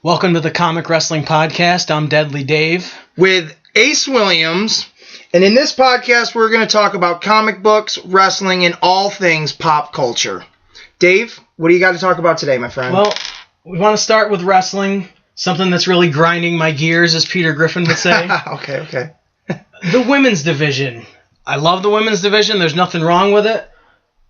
Welcome to the Comic Wrestling Podcast. I'm Deadly Dave. With Ace Williams. And in this podcast, we're going to talk about comic books, wrestling, and all things pop culture. Dave, what do you got to talk about today, my friend? Well, we want to start with wrestling. Something that's really grinding my gears, as Peter Griffin would say. Okay. The women's division. I love the women's division. There's nothing wrong with it.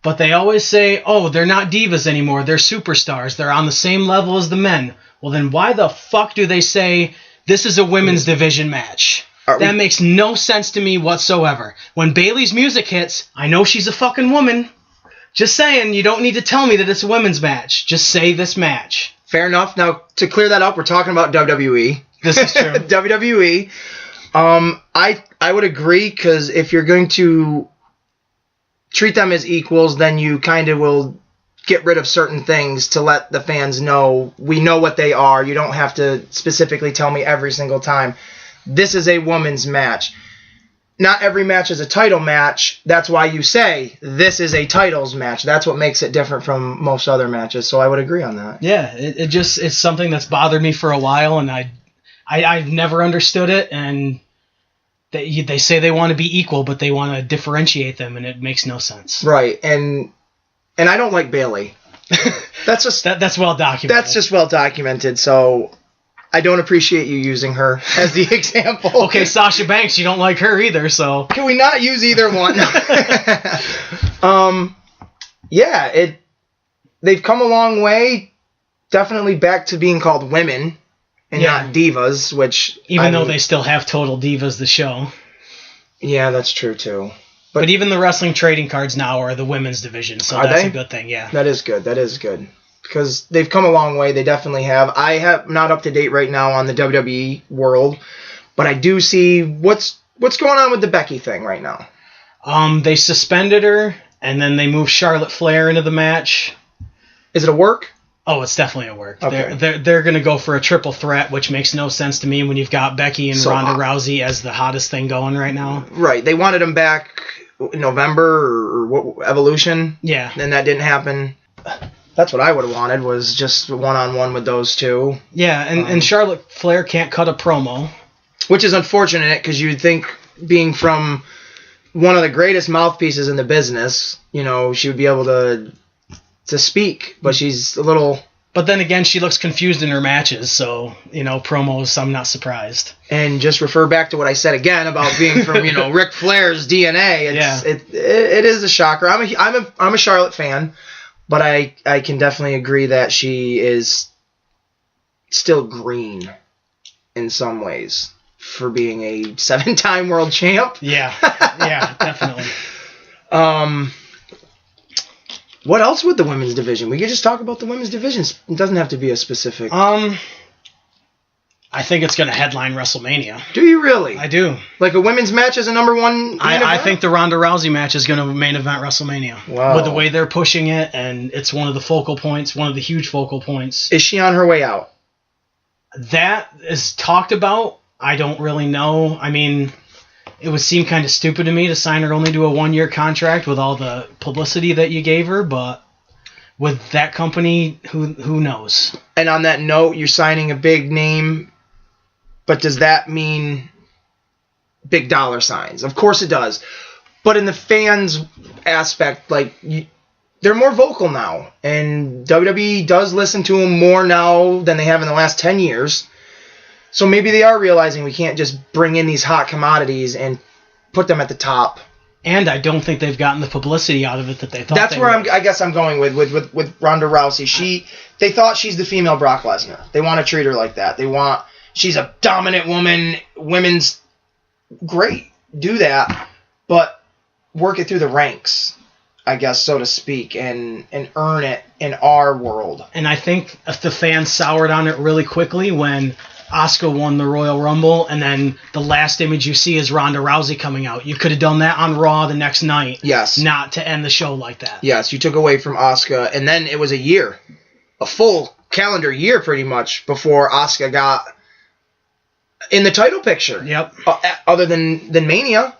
But they always say, oh, they're not divas anymore. They're superstars. They're on the same level as the men. Well, then why the fuck do they say this is a women's division match? That makes no sense to me whatsoever. When Bayley's music hits, I know she's a fucking woman. Just saying, you don't need to tell me that it's a women's match. Just say this match. Fair enough. Now, to clear that up, we're talking about WWE. This is true. WWE. I would agree, because if you're going to treat them as equals, then you kind of will get rid of certain things to let the fans know we know what they are. You don't have to specifically tell me every single time. This is a woman's match. Not every match is a title match. That's why you say this is a titles match. That's what makes it different from most other matches. So I would agree on that. Yeah, it's something that's bothered me for a while, and I've never understood it. And they say they want to be equal, but they want to differentiate them, and it makes no sense. Right, and I don't like Bayley. That's just that's well documented. That's just well documented. So I don't appreciate you using her as the example. Okay, Sasha Banks, you don't like her either, so can we not use either one? They've come a long way. Definitely back to being called women and not divas, which even though they still have Total Divas, the show. Yeah, that's true too. But even the wrestling trading cards now are the women's division, so that's a good thing, yeah. That is good. Because they've come a long way, they definitely have. I have not up to date right now on the WWE world, but I do see what's going on with the Becky thing right now. They suspended her, and then they moved Charlotte Flair into the match. Is it a work? Oh, it's definitely a work. Okay. They're going to go for a triple threat, which makes no sense to me when you've got Becky and Ronda Rousey as the hottest thing going right now. Right. They wanted them back in November or Evolution. Yeah. And that didn't happen. That's what I would have wanted, was just one-on-one with those two. Yeah, and Charlotte Flair can't cut a promo. Which is unfortunate, because you'd think, being from one of the greatest mouthpieces in the business, she would be able to speak, but she's a little... But then again, she looks confused in her matches, so, promos, I'm not surprised. And just refer back to what I said again about being from, Ric Flair's DNA. It is a shocker. I'm a Charlotte fan, but I can definitely agree that she is still green in some ways for being a 7-time world champ. Yeah, definitely. What else with the women's division? We could just talk about the women's division. It doesn't have to be a specific... I think it's going to headline WrestleMania. Do you really? I do. Like a women's match as a number one? I think the Ronda Rousey match is going to main event WrestleMania. Wow. With the way they're pushing it, and it's one of the focal points, one of the huge focal points. Is she on her way out? That is talked about. I don't really know. I mean, it would seem kind of stupid to me to sign her only to a 1-year contract with all the publicity that you gave her, but with that company, who knows? And on that note, you're signing a big name, but does that mean big dollar signs? Of course it does. But in the fans aspect, they're more vocal now, and WWE does listen to them more now than they have in the last 10 years. So maybe they are realizing we can't just bring in these hot commodities and put them at the top. And I don't think they've gotten the publicity out of it that they thought. That's where I guess I'm going with Ronda Rousey. They thought she's the female Brock Lesnar. They want to treat her like that. She's a dominant woman. Women's great. Do that, but work it through the ranks, I guess, so to speak, and earn it in our world. And I think if the fans soured on it really quickly when Asuka won the Royal Rumble, and then the last image you see is Ronda Rousey coming out. You could have done that on Raw the next night. Yes. Not to end the show like that. Yes, you took away from Asuka, and then it was a full calendar year pretty much before Asuka got in the title picture. Yep. Other than Mania.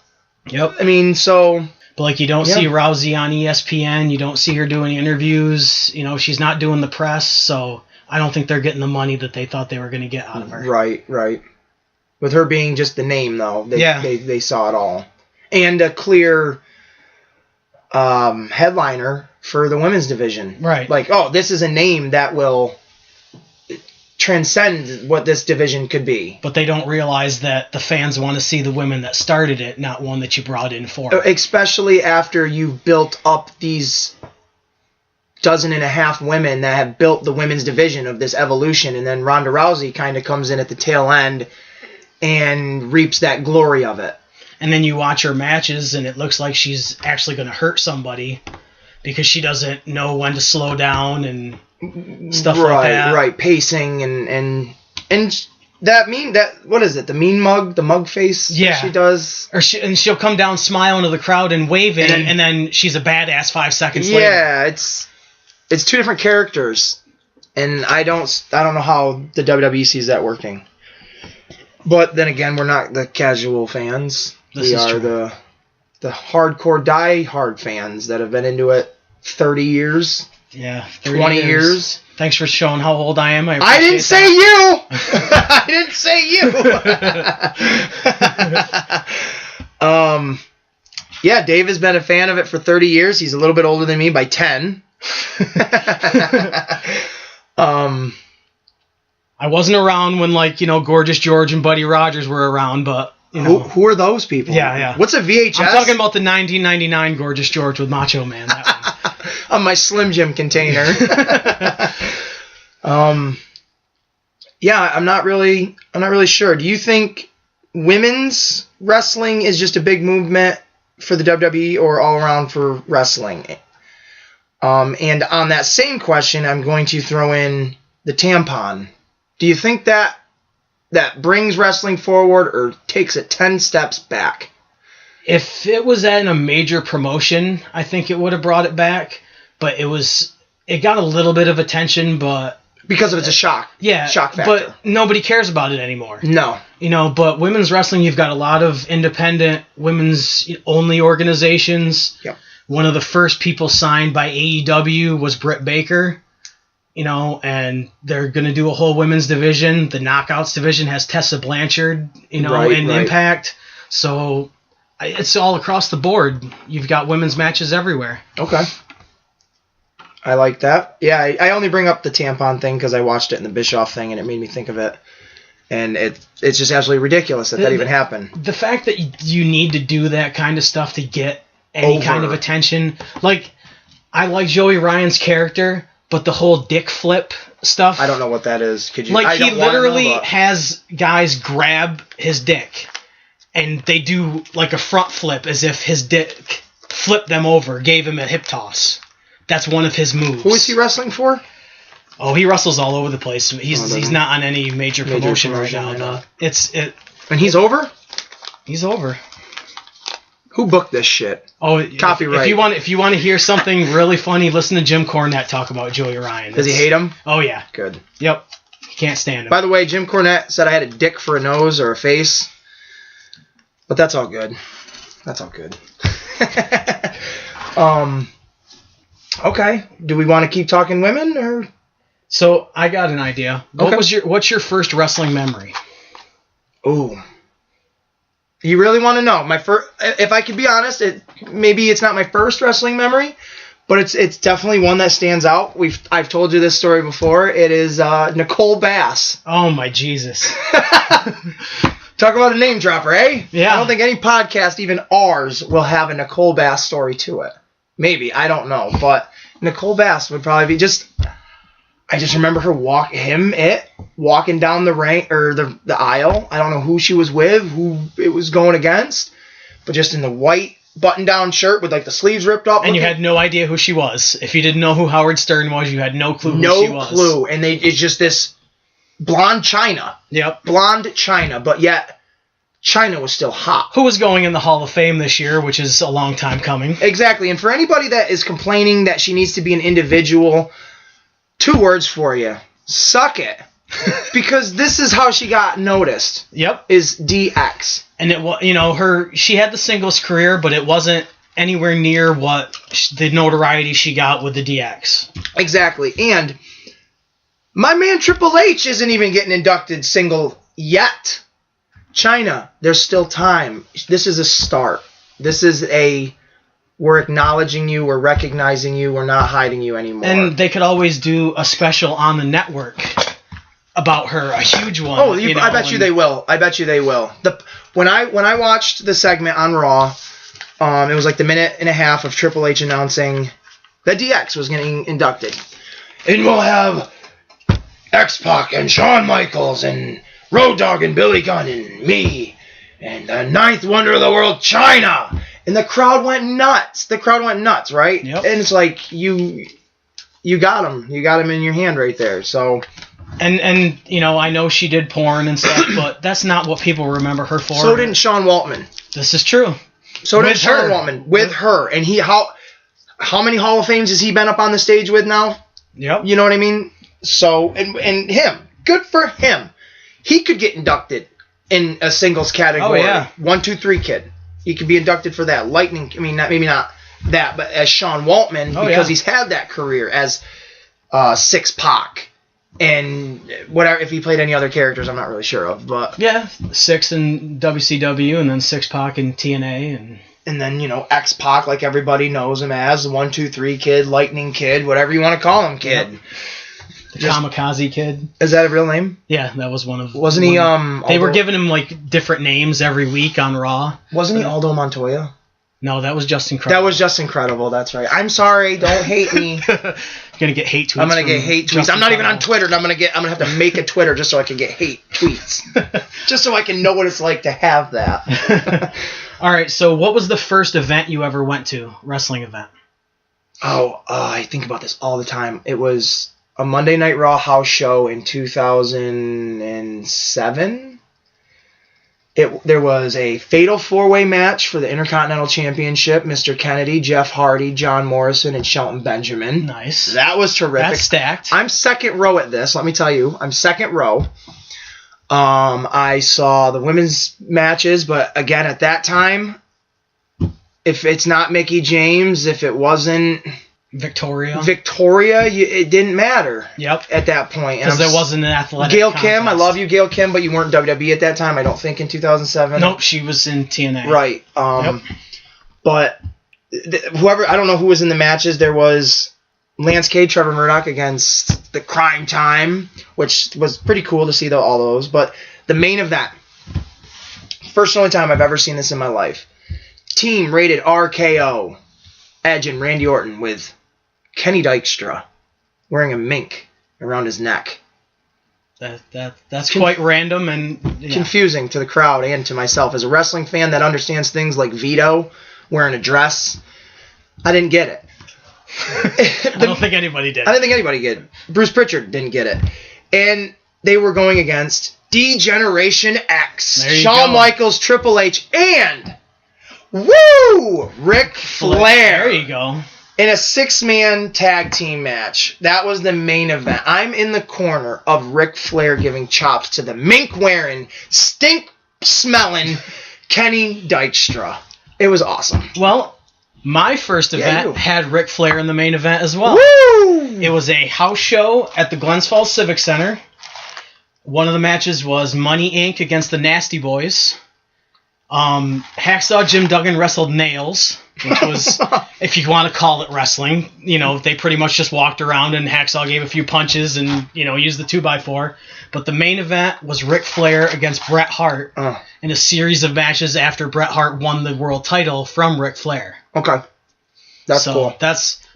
Yep. I mean, so... But like, you don't see Rousey on ESPN. You don't see her doing interviews. She's not doing the press. So I don't think they're getting the money that they thought they were going to get out of her. Right. With her being just the name, though, they saw it all. And a clear headliner for the women's division. Right. Like, oh, this is a name that will transcend what this division could be. But they don't realize that the fans want to see the women that started it, not one that you brought in for it. Especially after you've built up these 12.5 women that have built the women's division of this evolution, and then Ronda Rousey kind of comes in at the tail end and reaps that glory of it. And then you watch her matches, and it looks like she's actually going to hurt somebody because she doesn't know when to slow down and stuff like that. Right, pacing and what is it? The mean mug, the mug face. Yeah, she does. And she'll come down smiling to the crowd and waving, and then she's a badass 5 seconds later. Yeah, it's two different characters, and I don't know how the WWE sees that working. But then again, we're not the casual fans. We are the hardcore die-hard fans that have been into it 30 years. Yeah, 20 years. Thanks for showing how old I am. I didn't say you. I didn't say you. Yeah, Dave has been a fan of it for 30 years. He's a little bit older than me by 10. I wasn't around when, Gorgeous George and Buddy Rogers were around, but, Who are those people? Yeah. What's a VHS? I'm talking about the 1999 Gorgeous George with Macho Man. That one. On my Slim Jim container. Yeah, I'm not really sure. Do you think women's wrestling is just a big movement for the WWE or all around for wrestling? And on that same question, I'm going to throw in the tampon. Do you think that brings wrestling forward or takes it 10 steps back? If it was in a major promotion, I think it would have brought it back. But it got a little bit of attention, but because of it's a shock. Yeah, shock factor. But nobody cares about it anymore. No. But women's wrestling, you've got a lot of independent women's only organizations. Yep. One of the first people signed by AEW was Britt Baker. And they're going to do a whole women's division. The Knockouts division has Tessa Blanchard, Right. Impact. So it's all across the board. You've got women's matches everywhere. Okay. I like that. Yeah, I only bring up the tampon thing because I watched it in the Bischoff thing and it made me think of it. And it's just absolutely ridiculous that even happened. The fact that you need to do that kind of stuff to get any kind of attention. I like Joey Ryan's character, but the whole dick flip stuff. I don't know what that is. Could you? He literally has guys grab his dick, and they do a front flip as if his dick flipped them over, gave him a hip toss. That's one of his moves. Who is he wrestling for? Oh, he wrestles all over the place. He's not on any major promotion right now. And he's over? He's over. Who booked this shit? Oh, copyright. If you want to hear something really funny, listen to Jim Cornette talk about Joey Ryan. Does he hate him? Oh yeah. Good. Yep. He can't stand him. By the way, Jim Cornette said I had a dick for a nose or a face, but that's all good. That's all good. Okay. Do we want to keep talking women or? So I got an idea. What's your first wrestling memory? Ooh. You really want to know? If I could be honest, maybe it's not my first wrestling memory, but it's definitely one that stands out. I've told you this story before. It is Nicole Bass. Oh my Jesus. Talk about a name dropper, eh? Yeah. I don't think any podcast, even ours, will have a Nicole Bass story to it. Maybe, I don't know, but Nicole Bass would probably be just. I just remember her walking down the the aisle. I don't know who she was with, who it was going against, but just in the white button-down shirt with the sleeves ripped up. And you had no idea who she was. If you didn't know who Howard Stern was, you had no clue who she was. No clue. And it's just this blonde China. Yep. Blonde China, but yet China was still hot. Who was going in the Hall of Fame this year, which is a long time coming. Exactly. And for anybody that is complaining that she needs to be an individual, 2 words for you. Suck it. Because this is how she got noticed. Yep. Is DX. And it was, she had the singles career, but it wasn't anywhere near what the notoriety she got with the DX. Exactly. And My man Triple H isn't even getting inducted single yet. China, there's still time. This is a start. This is we're acknowledging you, we're recognizing you, we're not hiding you anymore. And they could always do a special on the network about her, a huge one. Oh, I bet you they will. I bet you they will. When I watched the segment on Raw, it was like the minute and a half of Triple H announcing that DX was getting inducted. And we'll have X-Pac and Shawn Michaels and Road Dogg and Billy Gunn and me and the ninth wonder of the world, China. And the crowd went nuts. Right? Yep. And it's like, you got him. You got him in your hand right there. So... And I know she did porn and stuff, but that's not what people remember her for. So didn't Sean Waltman. This is true. So did Sean Waltman with her. And how many Hall of Fames has he been up on the stage with now? Yep. You know what I mean? So, and him. Good for him. He could get inducted in a singles category. Oh, yeah. 1, 2, 3 kid. He could be inducted for that. Lightning, maybe not that, but as Sean Waltman, because he's had that career as Six Pac. And whatever, if he played any other characters, I'm not really sure of. But yeah, 6 in WCW, and then 6-Pac in TNA, and then X-Pac, like everybody knows him as the 1, 2, 3 kid, Lightning Kid, whatever you want to call him, kid. Yep. The Kamikaze Kid. Is that a real name? Yeah, that was one of. Wasn't he? They were giving him like different names every week on Raw. Wasn't he Aldo Montoya? No, that was just incredible. That was just incredible. That's right. I'm sorry. Don't hate me. You're gonna get hate tweets. I'm gonna get hate tweets. I'm not even on Twitter. And I'm gonna have to make a Twitter just so I can get hate tweets, just so I can know what it's like to have that. All right. So, what was the first event you ever went to? Wrestling event? I think about this all the time. It was a Monday Night Raw house show in 2007. There was a fatal 4-way match for the Intercontinental Championship. Mr. Kennedy, Jeff Hardy, John Morrison, and Shelton Benjamin. Nice. That was terrific. That's stacked. I'm second row at this. Let me tell you. I'm second row. I saw the women's matches, but again, at that time, if it's not Mickie James, if it wasn't... Victoria, it didn't matter. Yep. At that point, because there wasn't an athletic. Gail contest. Kim, I love you, Gail Kim, but you weren't WWE at that time. I don't think in 2007. Nope, she was in TNA. Right. Yep. But whoever, I don't know who was in the matches. There was Lance Cade, Trevor Murdoch against the Crime Time, which was pretty cool to see all those. But the main event, first and only time I've ever seen this in my life. Team rated RKO, Edge and Randy Orton with Kenny Dykstra wearing a mink around his neck. That's quite random and confusing to the crowd and to myself as a wrestling fan that understands things like Vito wearing a dress. I didn't get it. I don't think anybody did. I didn't think anybody did. Bruce Pritchard didn't get it. And they were going against D-Generation X, Shawn Michaels, Triple H, and Ric Flair. There you go. In a 6-man tag team match. That was the main event. I'm in the corner of Ric Flair giving chops to the mink-wearing, stink-smelling Kenny Dykstra. It was awesome. Well, my first event had Ric Flair in the main event as well. Woo! It was a house show at the Glens Falls Civic Center. One of the matches was Money Inc. against the Nasty Boys. Hacksaw Jim Duggan wrestled Nails, which was, if you want to call it wrestling, they pretty much just walked around and Hacksaw gave a few punches and, used the 2x4. But the main event was Ric Flair against Bret Hart in a series of matches after Bret Hart won the world title from Ric Flair. Okay. That's cool.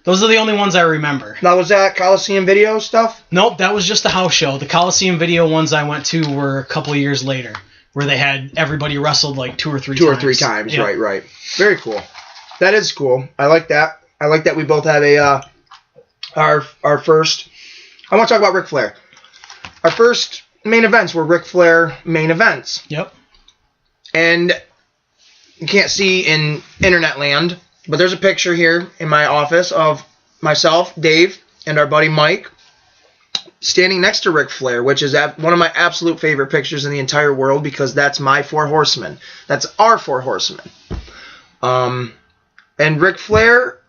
Those are the only ones I remember. Now, was that Coliseum video stuff? Nope, that was just a house show. The Coliseum video ones I went to were a couple of years later, where they had everybody wrestled like two or three times. Yep. Right. Very cool. That is cool. I like that. I like that we both have our first... I want to talk about Ric Flair. Our first main events were Ric Flair main events. Yep. And you can't see in internet land, but there's a picture here in my office of myself, Dave, and our buddy Mike standing next to Ric Flair, which is one of my absolute favorite pictures in the entire world because that's my 4 horsemen. That's our 4 horsemen. And Ric Flair,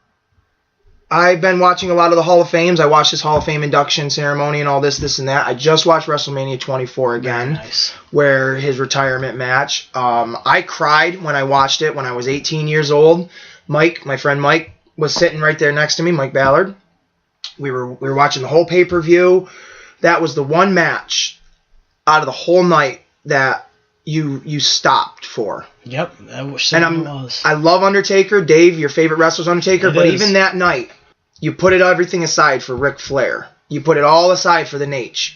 I've been watching a lot of the Hall of Fames. I watched this Hall of Fame induction ceremony and all this and that. I just watched WrestleMania 24 again, where his retirement match. I cried when I watched it when I was 18 years old. Mike, my friend Mike, was sitting right there next to me, Mike Ballard. We were watching the whole pay-per-view. That was the one match out of the whole night that you stopped for. Yep, that was. I love Undertaker. Dave, your favorite wrestler's Undertaker, but even that night, you put everything aside for Ric Flair. You put it all aside for the Nate.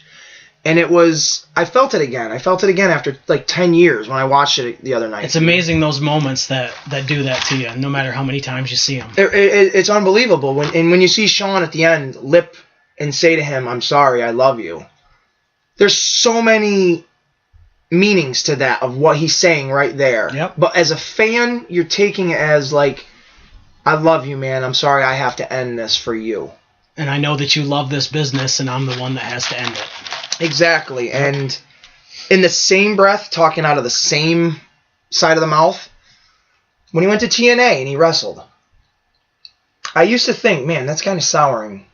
And it was, I felt it again. I felt it again after like 10 years when I watched it the other night. It's amazing those moments that do that to you, no matter how many times you see them. It's unbelievable. When you see Shawn at the end lip and say to him, "I'm sorry, I love you." There's so many meanings to that of what he's saying right there. Yep. But as a fan, you're taking it as like, "I love you, man. I'm sorry I have to end this for you. And I know that you love this business, and I'm the one that has to end it." Exactly. And in the same breath, talking out of the same side of the mouth, when he went to TNA and he wrestled, I used to think, man, that's kind of souring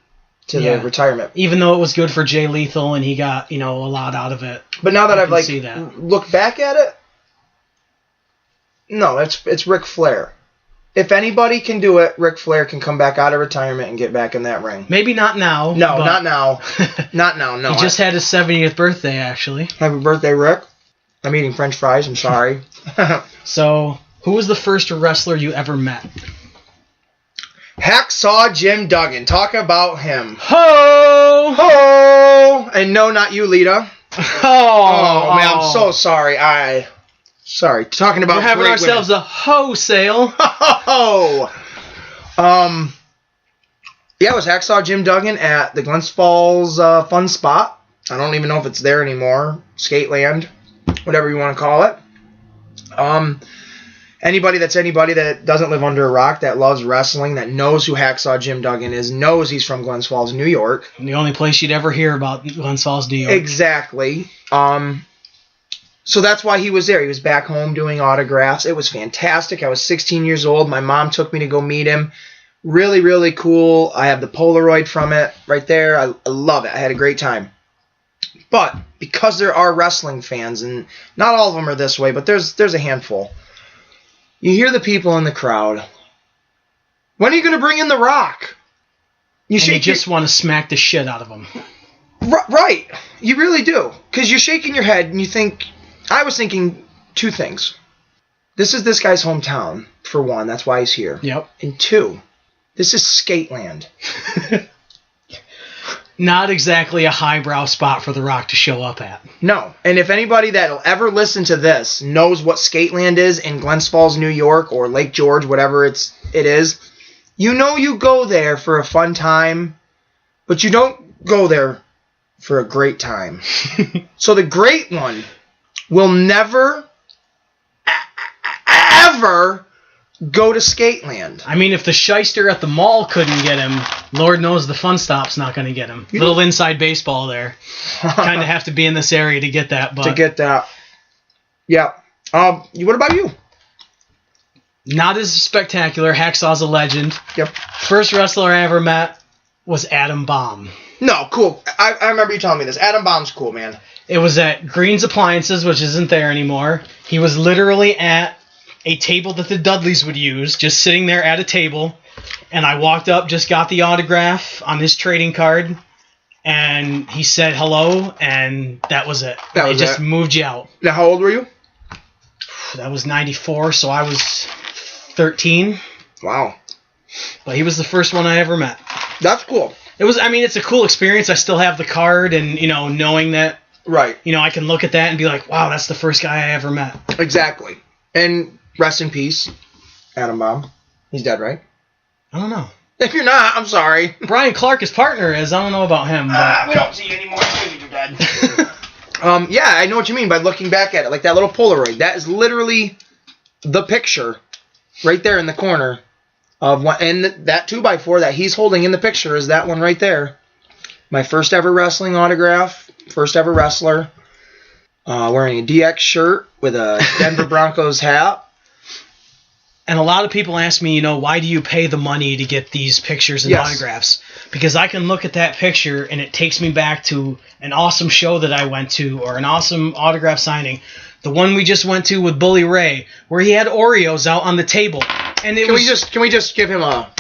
to the retirement. Even though it was good for Jay Lethal and he got, a lot out of it. But now that I've looked back at it, no, it's Ric Flair. If anybody can do it, Ric Flair can come back out of retirement and get back in that ring. Maybe not now. No, not now. Not now, no. He just had his 70th birthday, actually. Happy birthday, Rick. I'm eating French fries. I'm sorry. So, who was the first wrestler you ever met? Hacksaw Jim Duggan. Talk about him. Ho! Ho! And no, not you, Lita. Oh, man, I'm so sorry. Sorry, talking about we're having ourselves a ho sale. Ho! Yeah, it was Hacksaw Jim Duggan at the Glens Falls Fun Spot. I don't even know if it's there anymore. Skateland, whatever you want to call it. Anybody that doesn't live under a rock, that loves wrestling, that knows who Hacksaw Jim Duggan is, knows he's from Glens Falls, New York. The only place you'd ever hear about Glens Falls, New York. Exactly. So that's why he was there. He was back home doing autographs. It was fantastic. I was 16 years old. My mom took me to go meet him. Really, really cool. I have the Polaroid from it right there. I love it. I had a great time. But because there are wrestling fans, and not all of them are this way, but there's a handful. You hear the people in the crowd. When are you going to bring in The Rock? You just want to smack the shit out of him. Right. You really do. Because you're shaking your head and you think... I was thinking two things. This is this guy's hometown, for one. That's why he's here. Yep. And two, this is Skateland. Not exactly a highbrow spot for The Rock to show up at. No. And if anybody that'll ever listen to this knows what Skateland is in Glens Falls, New York, or Lake George, whatever it is, you go there for a fun time, but you don't go there for a great time. So the great one will never, ever go to Skateland. I mean, if the shyster at the mall couldn't get him, Lord knows the Fun Stop's not going to get him. Little inside baseball there. Kind of have to be in this area to get that. But to get that. Yeah. What about you? Not as spectacular. Hacksaw's a legend. Yep. First wrestler I ever met was Adam Bomb. No, cool. I remember you telling me this. Adam Bomb's cool, man. It was at Green's Appliances, which isn't there anymore. He was literally at a table that the Dudleys would use, just sitting there at a table. And I walked up, just got the autograph on his trading card, and he said hello, and that was it. They just moved you out. Now, how old were you? That was 94, so I was 13. Wow. But he was the first one I ever met. That's cool. It's a cool experience. I still have the card, and, knowing that, right. I can look at that and be like, wow, that's the first guy I ever met. Exactly. And rest in peace, Adam Bomb. He's dead, right? I don't know. If you're not, I'm sorry. Brian Clark, his partner, is. I don't know about him. But we don't see you anymore. You're dead. Yeah, I know what you mean by looking back at it. Like that little Polaroid. That is literally the picture right there in the corner of one. And that 2x4 that he's holding in the picture is that one right there. My first ever wrestling autograph. First ever wrestler. Wearing a DX shirt with a Denver Broncos hat. And a lot of people ask me, why do you pay the money to get these pictures and autographs? Because I can look at that picture and it takes me back to an awesome show that I went to or an awesome autograph signing. The one we just went to with Bully Ray, where he had Oreos out on the table. And Can we just give him a...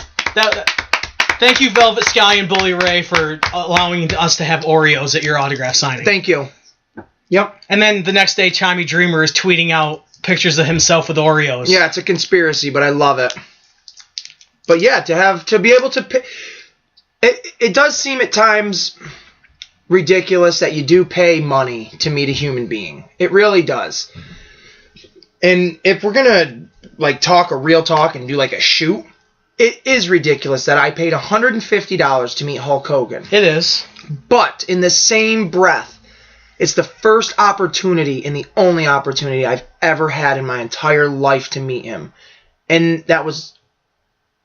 Thank you, Velvet Sky and Bully Ray, for allowing us to have Oreos at your autograph signing. Thank you. Yep. And then the next day, Chimey Dreamer is tweeting out pictures of himself with Oreos. Yeah, it's a conspiracy, but I love it. But yeah, to be able to pay, it does seem at times ridiculous that you do pay money to meet a human being. It really does. And if we're gonna talk a real talk and do a shoot, it is ridiculous that I paid $150 to meet Hulk Hogan. It is. But in the same breath, it's the first opportunity and the only opportunity I've ever had in my entire life to meet him. And that was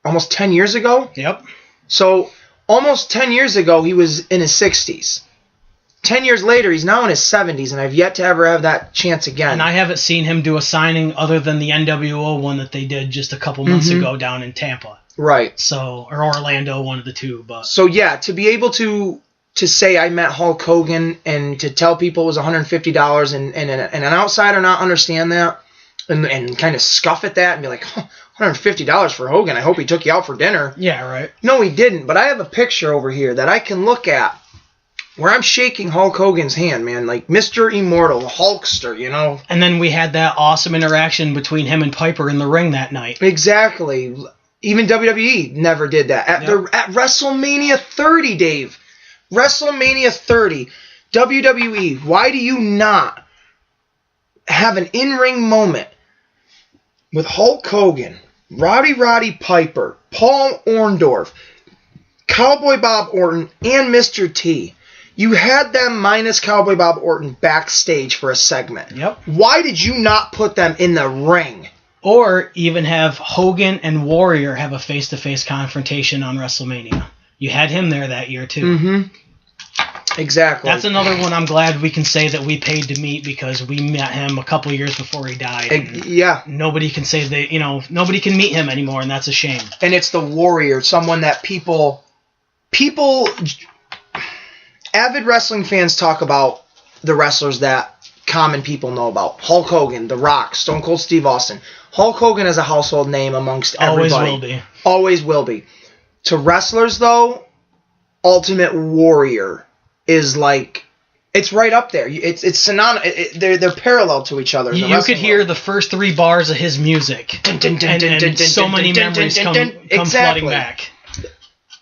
almost 10 years ago? Yep. So almost 10 years ago, he was in his 60s. 10 years later, he's now in his 70s, and I've yet to ever have that chance again. And I haven't seen him do a signing other than the NWO one that they did just a couple months ago down in Tampa. Right. So, or Orlando, one of the two. But so yeah, to be able to say I met Hulk Hogan and to tell people it was $150 and an outsider not understand that and kind of scoff at that and be like, $150 for Hogan, I hope he took you out for dinner. Yeah, right. No, he didn't, but I have a picture over here that I can look at where I'm shaking Hulk Hogan's hand, man, like Mr. Immortal, the Hulkster, And then we had that awesome interaction between him and Piper in the ring that night. Exactly. Even WWE never did that. At WrestleMania 30, Dave. WrestleMania 30. WWE, why do you not have an in-ring moment with Hulk Hogan, Roddy Piper, Paul Orndorff, Cowboy Bob Orton, and Mr. T? You had them minus Cowboy Bob Orton backstage for a segment. Yep. Why did you not put them in the ring? Or even have Hogan and Warrior have a face-to-face confrontation on WrestleMania. You had him there that year, too. Mm-hmm. Exactly. That's another one I'm glad we can say that we paid to meet because we met him a couple years before he died. Yeah. Nobody can say nobody can meet him anymore, and that's a shame. And it's the Warrior, someone that people, avid wrestling fans talk about the wrestlers that common people know about. Hulk Hogan, The Rock, Stone Cold Steve Austin. Hulk Hogan is a household name amongst everybody. Always will be. Always will be. To wrestlers, though, Ultimate Warrior is it's right up there. It's synonymous. They're parallel to each other. You could hear the first 3 bars of his music, and so many memories come flooding back.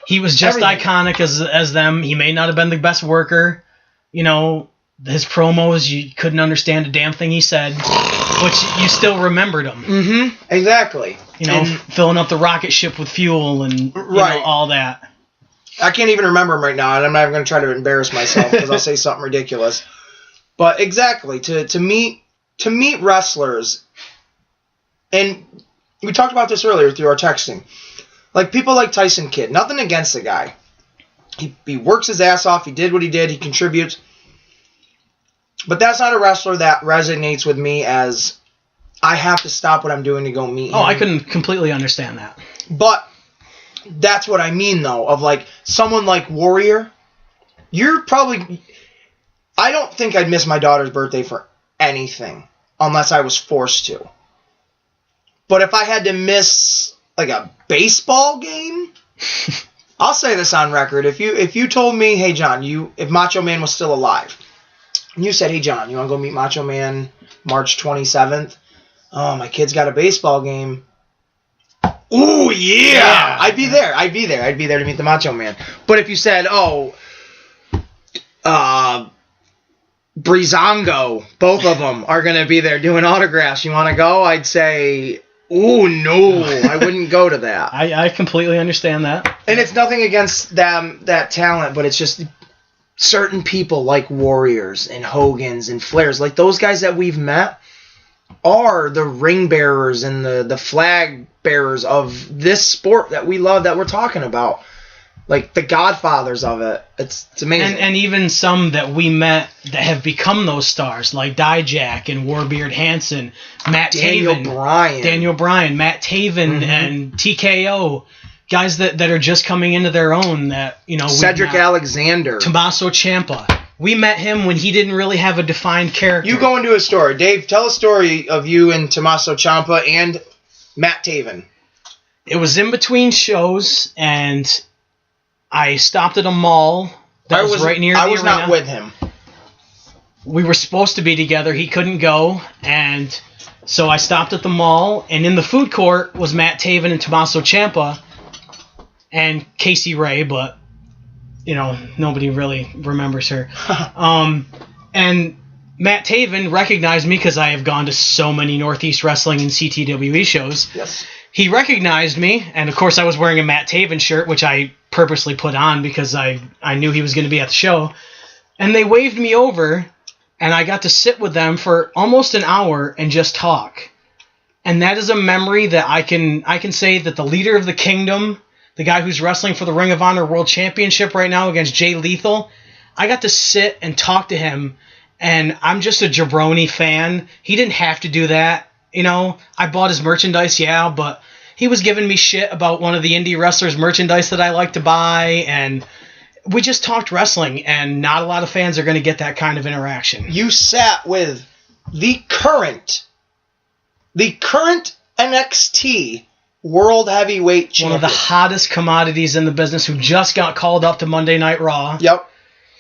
He was just iconic as them. He may not have been the best worker. His promos, you couldn't understand a damn thing he said, but you still remembered him. Mm-hmm. Exactly. Filling up the rocket ship with fuel and all that. I can't even remember him right now, and I'm not even going to try to embarrass myself because I'll say something ridiculous. But exactly, to meet wrestlers, and we talked about this earlier through our texting. People like Tyson Kidd, nothing against the guy. He works his ass off. He did what he did. He contributes. But that's not a wrestler that resonates with me as I have to stop what I'm doing to go meet him. Oh, I couldn't completely understand that. But that's what I mean, though, of someone like Warrior. You're probably... I don't think I'd miss my daughter's birthday for anything unless I was forced to. But if I had to miss a baseball game, I'll say this on record. If you told me, hey John, if Macho Man was still alive, and you said, hey John, you want to go meet Macho Man March 27th? Oh, my kid's got a baseball game. Ooh, yeah. I'd be there. I'd be there to meet the Macho Man. But if you said, Breezango, both of them are going to be there doing autographs. You want to go? I'd say, ooh, no, I wouldn't go to that. I completely understand that. And it's nothing against them, that talent, but it's just certain people like Warriors and Hogans and Flairs, those guys that we've met are the ring bearers and the flag bearers of this sport that we love, that we're talking about. like the godfathers of it. It's amazing. And even some that we met that have become those stars, like Dijak and Warbeard Hansen, Matt Taven, Daniel Bryan, Matt Taven, and TKO, guys that are just coming into their own. That Cedric Alexander, Tommaso Ciampa. We met him when he didn't really have a defined character. You go into a story, Dave. Tell a story of you and Tommaso Ciampa and Matt Taven. It was in between shows, and I stopped at a mall that was right near the arena. I was not with him. We were supposed to be together. He couldn't go, and so I stopped at the mall, and in the food court was Matt Taven and Tommaso Ciampa and Casey Ray, but nobody really remembers her. And Matt Taven recognized me because I have gone to so many Northeast Wrestling and CTWE shows. Yes. He recognized me, and of course I was wearing a Matt Taven shirt, which I purposely put on because I knew he was going to be at the show. And they waved me over, and I got to sit with them for almost an hour and just talk. And that is a memory that I can say that the leader of the kingdom, the guy who's wrestling for the Ring of Honor World Championship right now against Jay Lethal, I got to sit and talk to him, and I'm just a jabroni fan. He didn't have to do that. I bought his merchandise, yeah, but he was giving me shit about one of the indie wrestlers' merchandise that I like to buy, and we just talked wrestling, and not a lot of fans are going to get that kind of interaction. You sat with the current NXT World Heavyweight Champion. One of the hottest commodities in the business who just got called up to Monday Night Raw. Yep.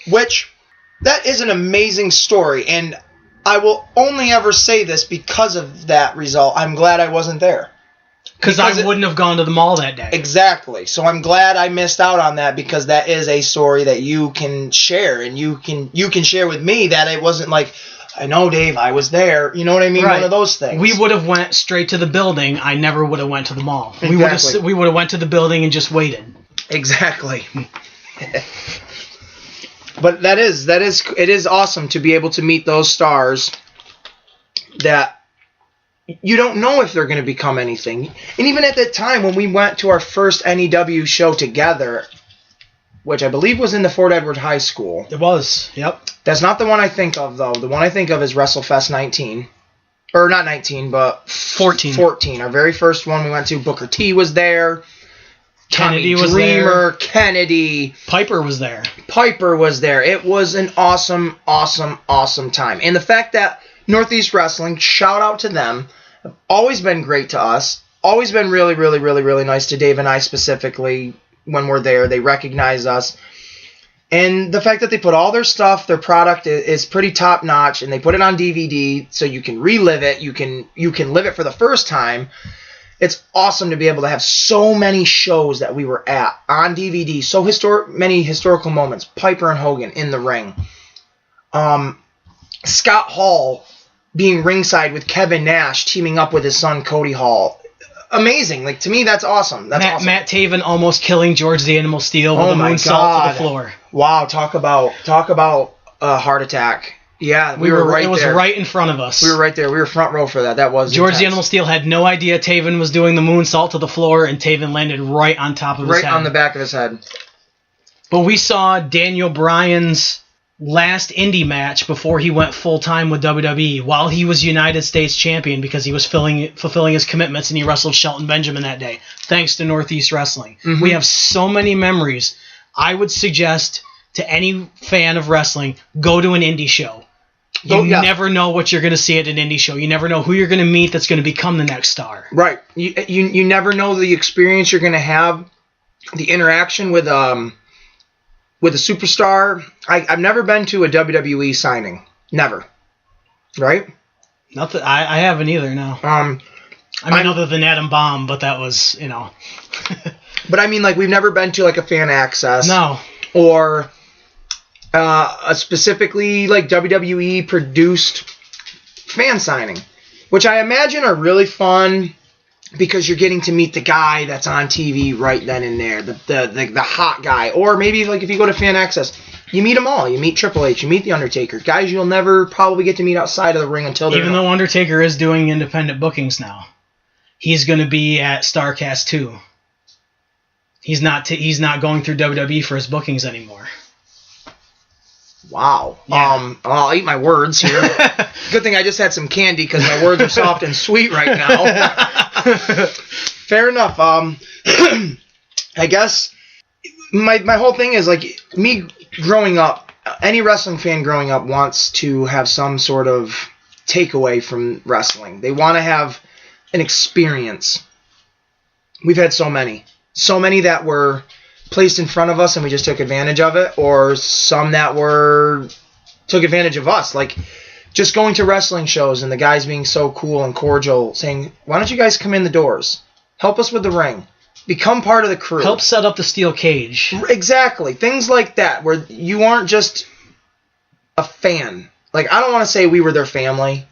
Which, that is an amazing story, and I will only ever say this because of that result. I'm glad I wasn't there. Because I wouldn't have gone to the mall that day. Exactly. So I'm glad I missed out on that, because that is a story that you can share, and you can share with me that it wasn't like, I know, Dave, I was there. You know what I mean? Right. One of those things. We would have went straight to the building. I never would have went to the mall. Exactly. We would have went to the building and just waited. Exactly. But it is awesome to be able to meet those stars that you don't know if they're going to become anything. And even at that time when we went to our first NEW show together, which I believe was in the Fort Edward High School. It was, yep. That's not the one I think of, though. The one I think of is WrestleFest 19. Or not 19, but 14. 14. Our very first one we went to. Booker T was there. Kennedy Tommy was Dreamer, there. Kennedy. Piper was there. Piper was there. It was an awesome, awesome, awesome time. And the fact that Northeast Wrestling, shout out to them, have always been great to us. Always been really, really, really, really nice to Dave and I specifically when we're there. They recognize us. And the fact that they put all their stuff, their product is pretty top notch, and they put it on DVD so you can relive it. You can live it for the first time. It's awesome to be able to have so many shows that we were at on DVD. So many historical moments. Piper and Hogan in the ring. Scott Hall being ringside with Kevin Nash, teaming up with his son Cody Hall. Amazing. Like, to me, that's awesome. Awesome. Matt Taven almost killing George the Animal Steel with a moonsault to the floor. Wow, talk about a heart attack. Yeah, we were right there. It was right in front of us. We were right there. We were front row for that. That was George intense. the Animal Steel had no idea Taven was doing the moonsault to the floor, and Taven landed right on top of his head. Right on the back of his head. But we saw Daniel Bryan's last indie match before he went full-time with WWE while he was United States champion, because he was fulfilling his commitments, and he wrestled Shelton Benjamin that day, thanks to Northeast Wrestling. Mm-hmm. We have so many memories. I would suggest to any fan of wrestling, go to an indie show. You never know what you're going to see at an indie show. You never know who you're going to meet that's going to become the next star. Right. You never know the experience you're going to have, the interaction with a superstar. I've never been to a WWE signing. Never. Right? Nothing. I haven't either, no. Other than Adam Bomb, but that was, But I mean, like, we've never been to, like, a fan access. No. Or a specifically, like, WWE produced fan signing, which I imagine are really fun because you're getting to meet the guy that's on TV right then and there, the hot guy. Or maybe, like, if you go to fan access, you meet them all. You meet Triple H, you meet The Undertaker. Guys you'll never probably get to meet outside of the ring until they're... Even though Undertaker is doing independent bookings now. He's going to be at StarCast 2. He's not going through WWE for his bookings anymore. Wow. Yeah. I'll eat my words here. Good thing I just had some candy because my words are soft and sweet right now. Fair enough. I guess my whole thing is like me growing up. Any wrestling fan growing up wants to have some sort of takeaway from wrestling. They want to have an experience. We've had so many that were placed in front of us and we just took advantage of it, or some that took advantage of us, like just going to wrestling shows and the guys being so cool and cordial, saying, why don't you guys come in the doors, help us with the ring, become part of the crew, help set up the steel cage. Exactly, things like that where you aren't just a fan. Like, I don't want to say we were their family,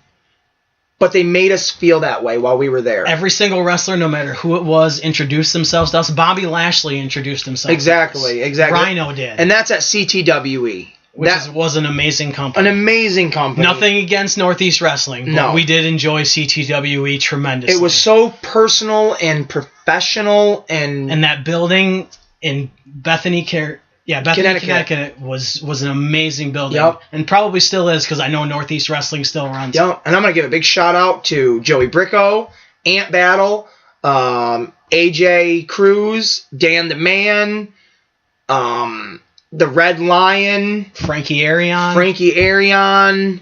but they made us feel that way while we were there. Every single wrestler, no matter who it was, introduced themselves to us. Bobby Lashley introduced himself Exactly. to us. Rhino did. And that's at CTWE. Which was an amazing company. An amazing company. Nothing against Northeast Wrestling, but No. we did enjoy CTWE tremendously. It was so personal and professional, and that building in Bethany, Connecticut was an amazing building. Yep. And probably still is, because I know Northeast Wrestling still runs. Yep. And I'm going to give a big shout out to Joey Bricko, Ant Battle, AJ Cruz, Dan the Man, the Red Lion, Frankie Arion.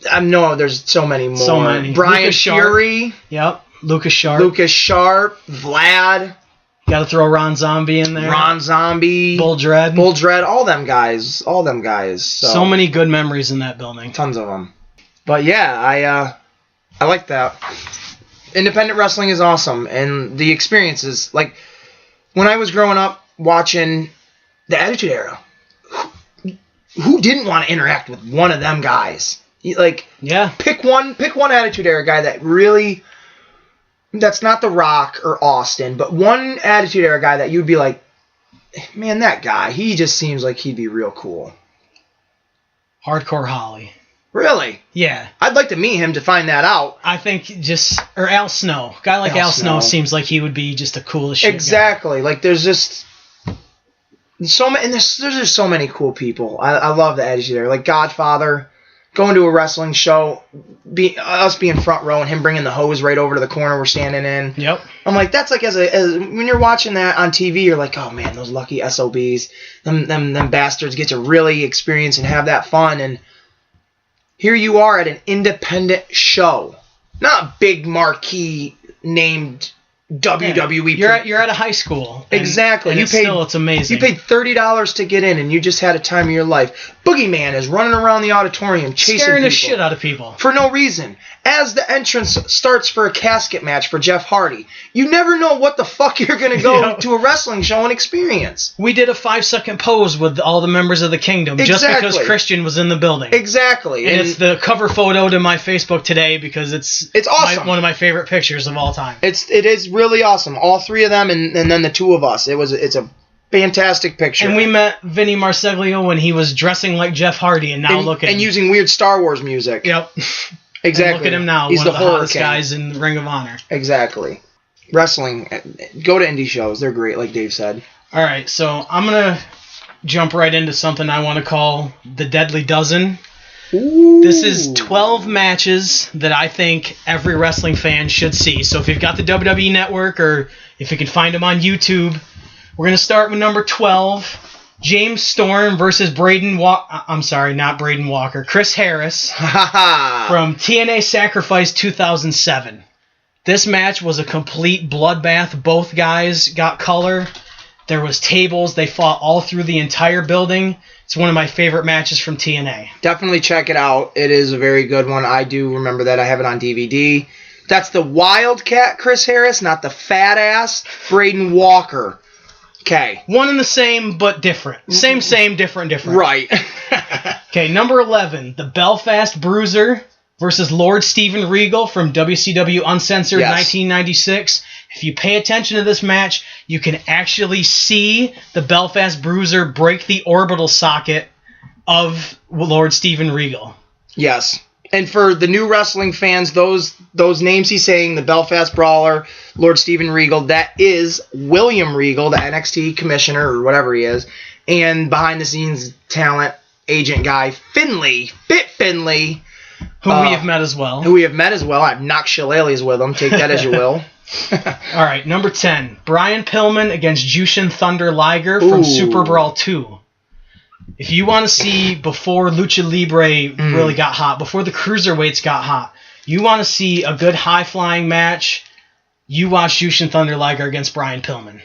I know there's so many more. So many. Brian Lucas Sharp. Fury. Yep. Lucas Sharp. Vlad. Got to throw Ron Zombie in there. Ron Zombie. Bull Dread. All them guys. So many good memories in that building. Tons of them. But yeah, I like that. Independent wrestling is awesome, and the experiences, like when I was growing up watching the Attitude Era, who didn't want to interact with one of them guys? Like, yeah, pick one Attitude Era guy that really, that's not The Rock or Austin, but one Attitude Era guy that you'd be like, man, that guy, he just seems like he'd be real cool. Hardcore Holly. Really? Yeah. I'd like to meet him to find that out. I think or Al Snow. A guy like Al Snow seems like he would be just the coolest shit Exactly. guy. Like, there's just so many, and there's just so many cool people. I love the Attitude Era. Like Godfather, going to a wrestling show, us being front row and him bringing the hose right over to the corner we're standing in. Yep. I'm like, that's like as when you're watching that on TV, you're like, oh man, those lucky SOBs, them bastards get to really experience and have that fun. And here you are at an independent show, not a big marquee named WWE. Yeah. You're at a high school. Exactly. And it's amazing. You paid $30 to get in, and you just had a time of your life. Boogeyman is running around the auditorium chasing scaring people the shit out of people for no reason. As the entrance starts for a casket match for Jeff Hardy, you never know what the fuck you're gonna go to a wrestling show and experience. We did a 5-second pose with all the members of the Kingdom just because Christian was in the building. Exactly. And it's the cover photo to my Facebook today because it's awesome. One of my favorite pictures of all time. It is really awesome. All three of them and then the two of us. It's a fantastic picture. And we met Vinny Marseglio when he was dressing like Jeff Hardy, and now look at him. And using weird Star Wars music. Yep. Exactly. And look at him now, He's one the of the hottest King. guys in Ring of Honor. Exactly. Wrestling. Go to indie shows. They're great, like Dave said. All right, so I'm going to jump right into something I want to call the Deadly Dozen. Ooh. This is 12 matches that I think every wrestling fan should see. So if you've got the WWE Network or if you can find them on YouTube, we're going to start with number 12. James Storm versus Chris Harris from TNA Sacrifice 2007. This match was a complete bloodbath. Both guys got color. There was tables. They fought all through the entire building. It's one of my favorite matches from TNA. Definitely check it out. It is a very good one. I do remember that. I have it on DVD. That's the Wildcat Chris Harris, not the fat ass Braden Walker. Okay. One and the same, but different. Same, different. Right. Okay, number 11, the Belfast Bruiser versus Lord Steven Regal from WCW Uncensored 1996. If you pay attention to this match, you can actually see the Belfast Bruiser break the orbital socket of Lord Steven Regal. Yes. And for the new wrestling fans, those names he's saying, the Belfast Brawler, Lord Steven Regal, that is William Regal, the NXT commissioner or whatever he is, and behind the scenes talent agent guy Finley, Fit Finley, who we have met as well. I have knocked shillelaghs with him. Take that as you will. All right, number 10, Brian Pillman against Jushin Thunder Liger from Super Brawl 2. If you want to see before Lucha Libre really got hot, before the cruiserweights got hot, you want to see a good high-flying match, you watch Jushin Thunder Liger against Brian Pillman.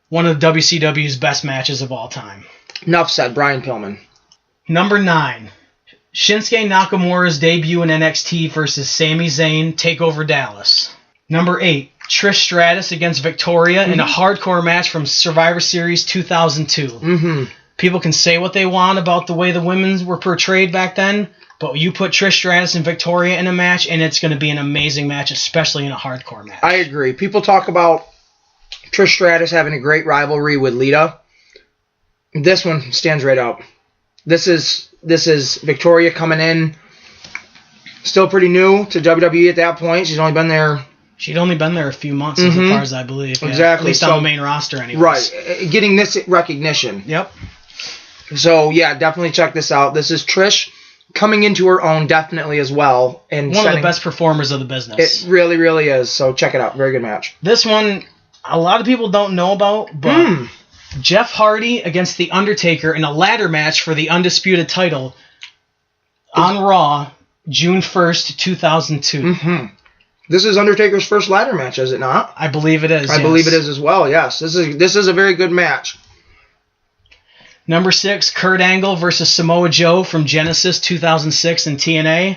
One of the WCW's best matches of all time. Enough said, Brian Pillman. Number 9, Shinsuke Nakamura's debut in NXT versus Sami Zayn, TakeOver Dallas. Number 8, Trish Stratus against Victoria in a hardcore match from Survivor Series 2002. People can say what they want about the way the women were portrayed back then, but you put Trish Stratus and Victoria in a match, and it's going to be an amazing match, especially in a hardcore match. I agree. People talk about Trish Stratus having a great rivalry with Lita. This one stands right up. This is Victoria coming in, still pretty new to WWE at that point. She'd only been there a few months, as far as I believe. Yeah. Exactly. At least on the main roster, anyways. Right. Getting this recognition. Yep. So, yeah, definitely check this out. This is Trish coming into her own, definitely, as well. And one of the best performers of the business. It really, really is. So, check it out. Very good match. This one, a lot of people don't know about, but Jeff Hardy against The Undertaker in a ladder match for the Undisputed title on Raw, June 1st, 2002. This is Undertaker's first ladder match, is it not? I believe it is. I believe it is as well, yes. This is a very good match. Number 6, Kurt Angle versus Samoa Joe from Genesis 2006 in TNA.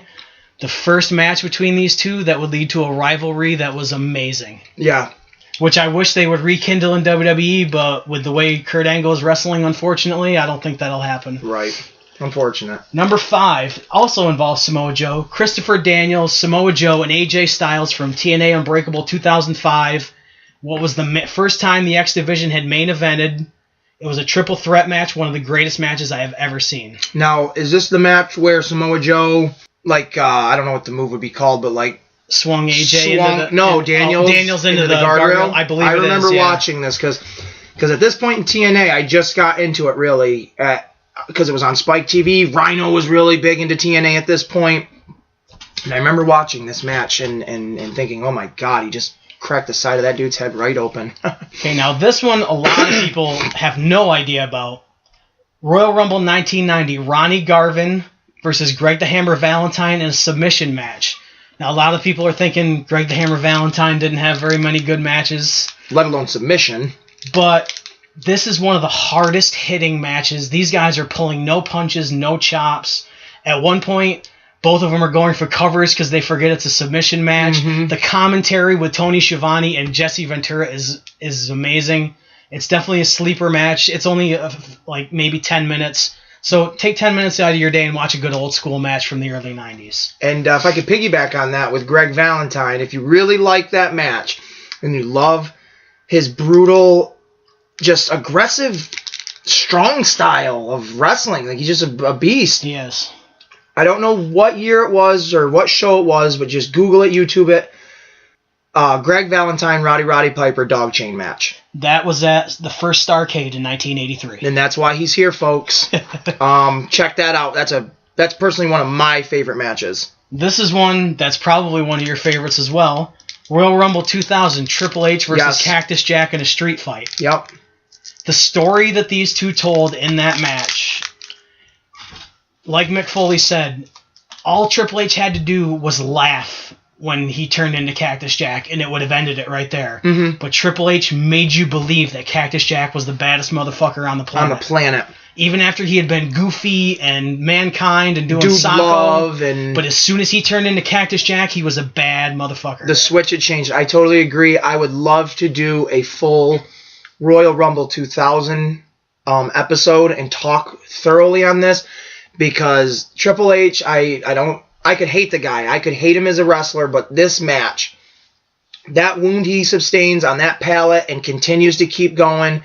The first match between these two that would lead to a rivalry that was amazing. Yeah. Which I wish they would rekindle in WWE, but with the way Kurt Angle is wrestling, unfortunately, I don't think that'll happen. Right. Unfortunate. Number 5 also involves Samoa Joe. Christopher Daniels, Samoa Joe, and AJ Styles from TNA Unbreakable 2005. What was the first time the X Division had main evented. It was a triple threat match, one of the greatest matches I have ever seen. Now, is this the match where Samoa Joe, I don't know what the move would be called, but swung AJ Daniels into the guardrail? I believe it is. I remember watching this because at this point in TNA, I just got into it really because it was on Spike TV. Rhino was really big into TNA at this point. And I remember watching this match and thinking, oh my God, he just cracked the side of that dude's head right open. Okay, now this one a lot of people have no idea about. Royal Rumble 1990, Ronnie Garvin versus Greg the Hammer Valentine in a submission match. Now, a lot of people are thinking Greg the Hammer Valentine didn't have very many good matches. Let alone submission. But this is one of the hardest hitting matches. These guys are pulling no punches, no chops. At one point, both of them are going for covers because they forget it's a submission match. The commentary with Tony Schiavone and Jesse Ventura is amazing. It's definitely a sleeper match. It's only maybe 10 minutes. So take 10 minutes out of your day and watch a good old school match from the early 90s. And if I could piggyback on that with Greg Valentine, if you really like that match and you love his brutal, just aggressive, strong style of wrestling, he's just a beast. Yes. I don't know what year it was or what show it was, but just Google it, YouTube it. Greg Valentine, Roddy Piper dog chain match. That was at the first Starrcade in 1983. And that's why he's here, folks. Check that out. That's personally one of my favorite matches. This is one that's probably one of your favorites as well. Royal Rumble 2000, Triple H versus Cactus Jack in a street fight. Yep. The story that these two told in that match, like Mick Foley said, all Triple H had to do was laugh when he turned into Cactus Jack, and it would have ended it right there. But Triple H made you believe that Cactus Jack was the baddest motherfucker on the planet. Even after he had been Goofy and Mankind and doing Socko. But as soon as he turned into Cactus Jack, he was a bad motherfucker. The switch had changed. I totally agree. I would love to do a full Royal Rumble 2000 episode and talk thoroughly on this, because Triple H, I could hate the guy. I could hate him as a wrestler, but this match, that wound he sustains on that pallet and continues to keep going,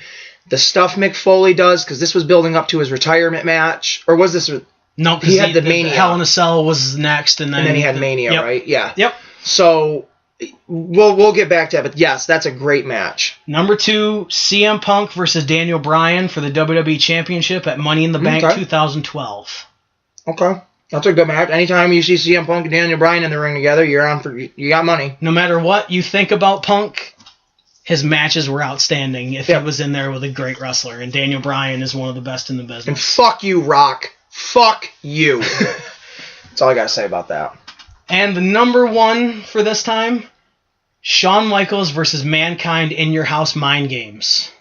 the stuff Mick Foley does, because this was building up to his retirement match, or was this No, because he had the Mania. Hell in a Cell was next, and then he had Mania, right? Yeah. Yep. So we'll get back to that, but yes, that's a great match. Number 2, CM Punk versus Daniel Bryan for the WWE Championship at Money in the Bank 2012. Okay. That's a good match. Anytime you see CM Punk and Daniel Bryan in the ring together, you got money. No matter what you think about Punk, his matches were outstanding if he was in there with a great wrestler. And Daniel Bryan is one of the best in the business. And fuck you, Rock. Fuck you. That's all I got to say about that. And the number 1 for this time, Shawn Michaels versus Mankind in Your House Mind Games.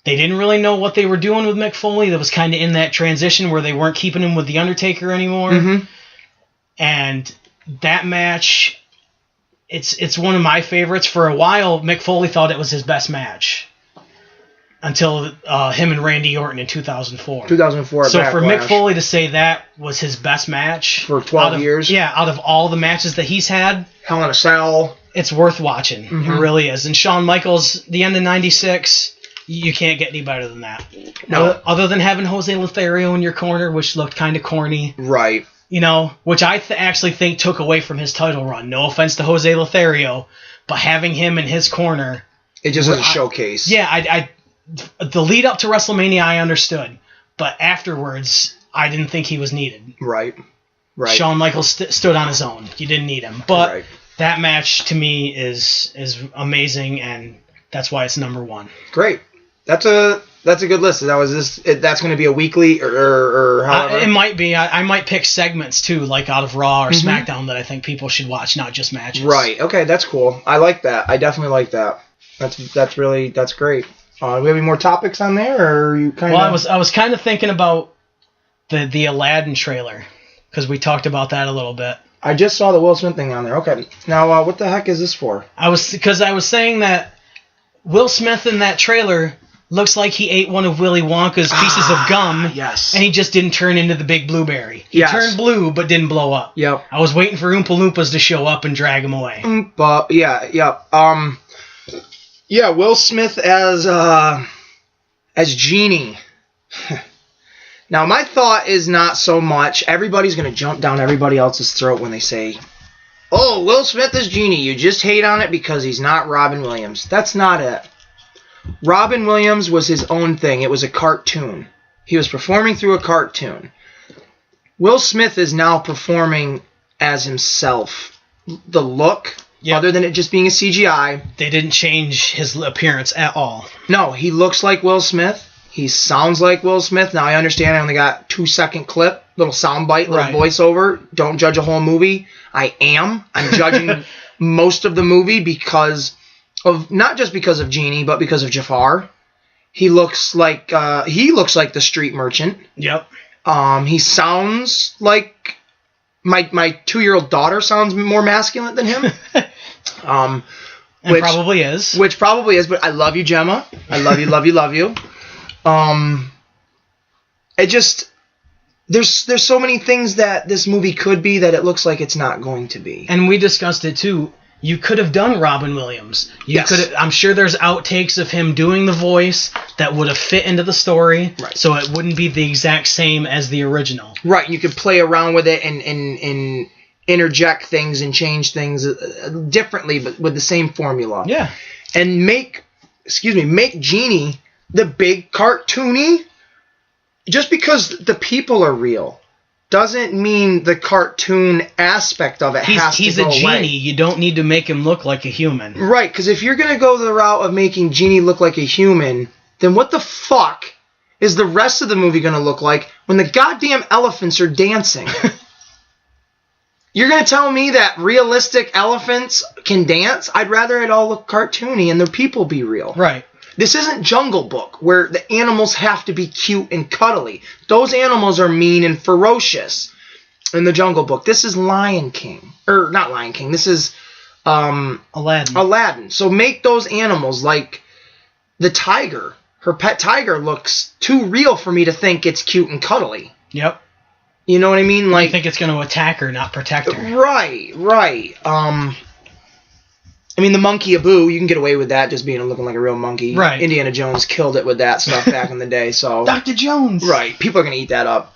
They didn't really know what they were doing with Mick Foley. That was kind of in that transition where they weren't keeping him with The Undertaker anymore. Mm-hmm. And that match, it's one of my favorites. For a while, Mick Foley thought it was his best match. Until him and Randy Orton in 2004. 2004. So for Mick Foley to say that was his best match. For 12 years? Yeah, out of all the matches that he's had. Hell in a Cell. It's worth watching. Mm-hmm. It really is. And Shawn Michaels, the end of 96... You can't get any better than that. No. Other than having Jose Lothario in your corner, which looked kind of corny. Right. Which I actually think took away from his title run. No offense to Jose Lothario, but having him in his corner... It just was a showcase. Yeah, the lead up to WrestleMania I understood, but afterwards I didn't think he was needed. Right. Shawn Michaels stood on his own. You didn't need him. But that match to me is amazing, and that's why it's number 1. Great. That's a good list. That's going to be a weekly or however. It might be. I might pick segments too, like out of Raw or SmackDown that I think people should watch, not just matches. Right. Okay, that's cool. I like that. I definitely like that. That's great. Do we have any more topics on there, or are you kind of? Well, I was kind of thinking about the Aladdin trailer because we talked about that a little bit. I just saw the Will Smith thing on there. Okay, now what the heck is this for? I was saying that Will Smith in that trailer looks like he ate one of Willy Wonka's pieces of gum. Yes. And he just didn't turn into the big blueberry. He turned blue, but didn't blow up. Yep. I was waiting for Oompa Loompas to show up and drag him away. Yeah, Will Smith as Genie. Now, my thought is not so much everybody's going to jump down everybody else's throat when they say, oh, Will Smith is Genie. You just hate on it because he's not Robin Williams. That's not it. Robin Williams was his own thing. It was a cartoon. He was performing through a cartoon. Will Smith is now performing as himself. The look, other than it just being a CGI. They didn't change his appearance at all. No, he looks like Will Smith. He sounds like Will Smith. Now, I understand I only got 2-second clip, little soundbite, little voiceover. Don't judge a whole movie. I'm judging most of the movie because of, not just because of Genie, but because of Jafar. He looks like the street merchant. Yep. He sounds like my 2-year-old daughter sounds more masculine than him. Which probably is. Which probably is, but I love you, Gemma. I love you, love you, love you. It just there's so many things that this movie could be that it looks like it's not going to be. And we discussed it too. You could have done Robin Williams. I'm sure there's outtakes of him doing the voice that would have fit into the story, so it wouldn't be the exact same as the original. Right, you could play around with it and interject things and change things differently, but with the same formula. Yeah. And make Genie the big cartoony. Just because the people are real doesn't mean the cartoon aspect of it has to go away. He's a genie. You don't need to make him look like a human. Right, because if you're going to go the route of making Genie look like a human, then what the fuck is the rest of the movie going to look like when the goddamn elephants are dancing? You're going to tell me that realistic elephants can dance? I'd rather it all look cartoony and the people be real. Right. This isn't Jungle Book, where the animals have to be cute and cuddly. Those animals are mean and ferocious in the Jungle Book. This is Lion King. Or, not Lion King. This is Aladdin. So make those animals like the tiger. Her pet tiger looks too real for me to think it's cute and cuddly. Yep. You know what I mean? Like, I think it's going to attack her, not protect her. Right. I mean, the monkey Abu, you can get away with that just looking like a real monkey. Right. Indiana Jones killed it with that stuff back in the day. So Dr. Jones. Right. People are going to eat that up.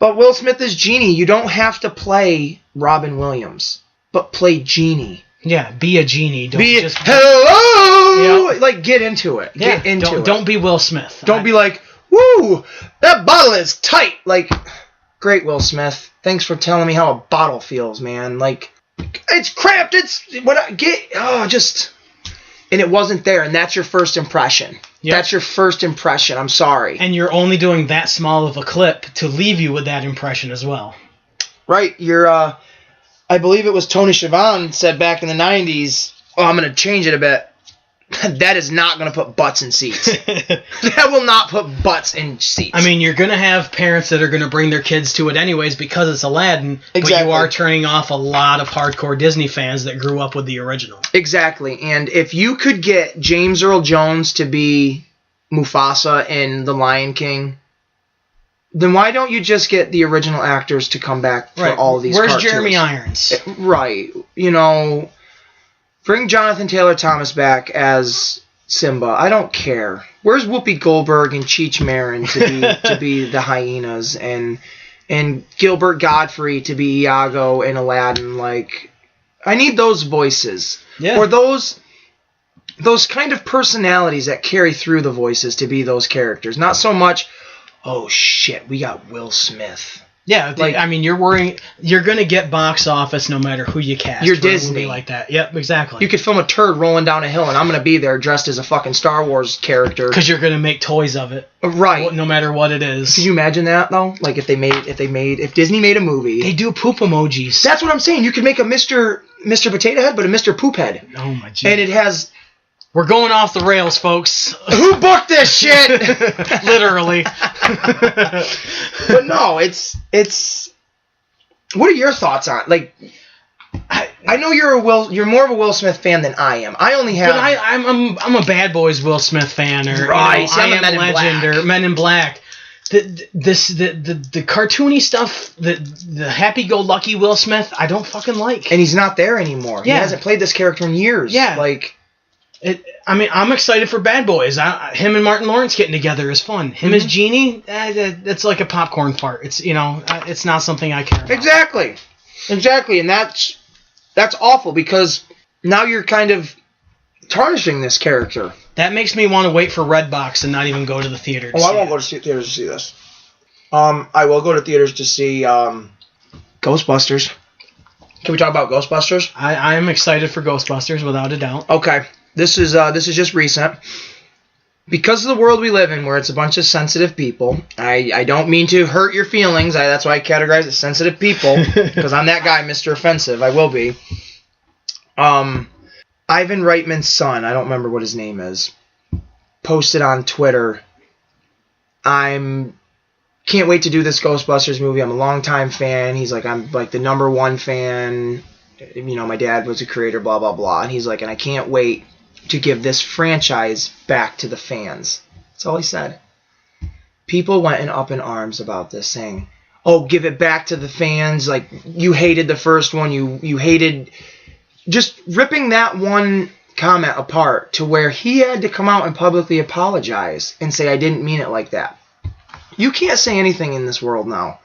But Will Smith is Genie. You don't have to play Robin Williams, but play Genie. Yeah, be a genie. Don't just hello. Like, get into it. Get into it. Don't be Will Smith. Don't be like, woo, that bottle is tight. Like, great, Will Smith. Thanks for telling me how a bottle feels, man. Like, it's cramped. It's what I get. Oh, just. And it wasn't there, and that's your first impression. Yep. That's your first impression. I'm sorry. And you're only doing that small of a clip to leave you with that impression as well. Right. You're. I believe it was Tony Schiavone said back in the 90s, I'm going to change it a bit. That is not going to put butts in seats. That will not put butts in seats. I mean, you're going to have parents that are going to bring their kids to it anyways because it's Aladdin, But you are turning off a lot of hardcore Disney fans that grew up with the original. Exactly. And if you could get James Earl Jones to be Mufasa in The Lion King, then why don't you just get the original actors to come back for all of these cartoons? Where's Jeremy Irons? Right. Bring Jonathan Taylor Thomas back as Simba. I don't care. Where's Whoopi Goldberg and Cheech Marin to be the hyenas and Gilbert Gottfried to be Iago and Aladdin? Like, I need those voices. Yeah. Or those kind of personalities that carry through the voices to be those characters. Not so much, oh shit, we got Will Smith. Yeah, like, I mean, you're going to get box office no matter who you cast. You're Disney. Like that. Yep, exactly. You could film a turd rolling down a hill, and I'm going to be there dressed as a fucking Star Wars character. Because you're going to make toys of it. Right. No matter what it is. Could you imagine that, though? Like, if Disney made a movie. They do poop emojis. That's what I'm saying. You could make a Mr. Potato Head, but a Mr. Poop Head. Oh, my Jesus. And it has... We're going off the rails, folks. Who booked this shit? Literally. But no, it's... What are your thoughts on like? I know you're more of a Will Smith fan than I am. I only have. But I'm a Bad Boys Will Smith fan, or right. I Am Legend, or Men in Black. The cartoony stuff, the happy-go-lucky Will Smith, I don't fucking like. And he's not there anymore. Yeah. He hasn't played this character in years. Yeah. Like. I'm excited for Bad Boys. Him and Martin Lawrence getting together is fun. Him as Genie, it's like a popcorn fart. It's it's not something I care about. Exactly, and that's awful because now you're kind of tarnishing this character. That makes me want to wait for Redbox and not even go to the theater. I won't go to theaters to see this. I will go to theaters to see Ghostbusters. Can we talk about Ghostbusters? I am excited for Ghostbusters without a doubt. Okay. This is just recent. Because of the world we live in where it's a bunch of sensitive people, I don't mean to hurt your feelings. That's why I categorize it sensitive people, because I'm that guy, Mr. Offensive. I will be. Ivan Reitman's son, I don't remember what his name is, posted on Twitter, can't wait to do this Ghostbusters movie. I'm a longtime fan. He's like, I'm like the number one fan. My dad was a creator, blah, blah, blah. And he's like, and I can't wait to give this franchise back to the fans. That's all he said. People went up in arms about this, saying, oh, give it back to the fans. Like, you hated the first one. You hated... Just ripping that one comment apart to where he had to come out and publicly apologize and say, I didn't mean it like that. You can't say anything in this world now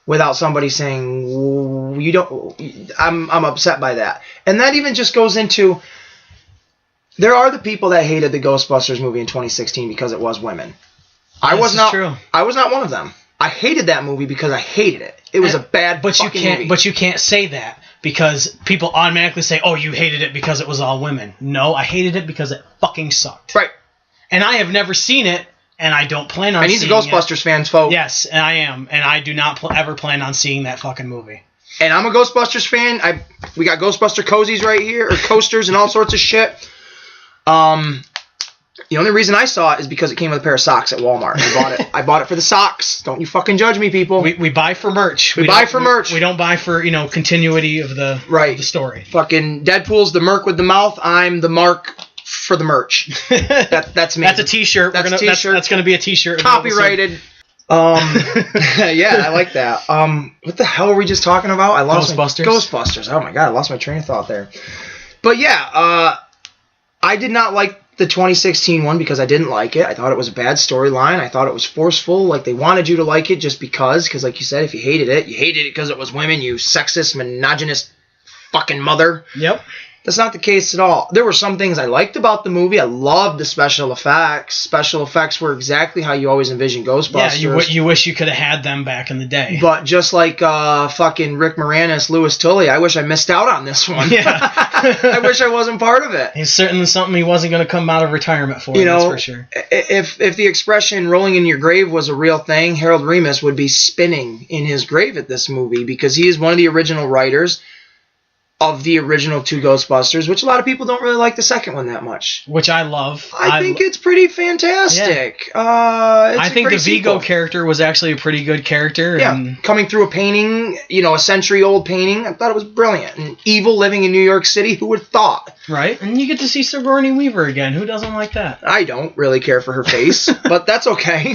without somebody saying, you don't... I'm upset by that. And that even just goes into... There are the people that hated the Ghostbusters movie in 2016 because it was women. I was not one of them. I hated that movie because I hated it. It was a bad movie. But you can't say that because people automatically say, oh, you hated it because it was all women. No, I hated it because it fucking sucked. Right. And I have never seen it, and I don't plan on seeing it. And he's a Ghostbusters fan, folks. Yes, and I am. And I do not ever plan on seeing that fucking movie. And I'm a Ghostbusters fan. We got Ghostbuster cozies right here, or coasters and all sorts of shit. The only reason I saw it is because it came with a pair of socks at Walmart. I bought it for the socks. Don't you fucking judge me, people. We buy for merch. We buy for merch. We don't buy for, continuity of the story. Fucking Deadpool's the Merc with the mouth. I'm the Mark for the merch. That's me. That's a t-shirt. That's a t-shirt. That's going to be a t-shirt. Copyrighted. Yeah, I like that. What the hell were we just talking about? I lost Ghostbusters. Oh my god, I lost my train of thought there. But yeah, I did not like the 2016 one because I didn't like it. I thought it was a bad storyline. I thought it was forceful. Like, they wanted you to like it just because, like you said, if you hated it because it was women, you sexist, misogynist fucking mother. Yep. That's not the case at all. There were some things I liked about the movie. I loved the special effects. Special effects were exactly how you always envision Ghostbusters. Yeah, you wish you could have had them back in the day. But just like fucking Rick Moranis, Louis Tully, I wish I missed out on this one. Yeah. I wish I wasn't part of it. He's certainly something he wasn't going to come out of retirement for, that's for sure. If the expression rolling in your grave was a real thing, Harold Ramis would be spinning in his grave at this movie because he is one of the original writers of the original 2 Ghostbusters, which a lot of people don't really like the second one that much. Which I love. I think it's pretty fantastic. Yeah. I think the Vigo character was actually a pretty good character. Yeah, and coming through a painting, a century-old painting, I thought it was brilliant. And evil living in New York City, who would have thought? Right, and you get to see Sigourney Weaver again. Who doesn't like that? I don't really care for her face, but that's okay.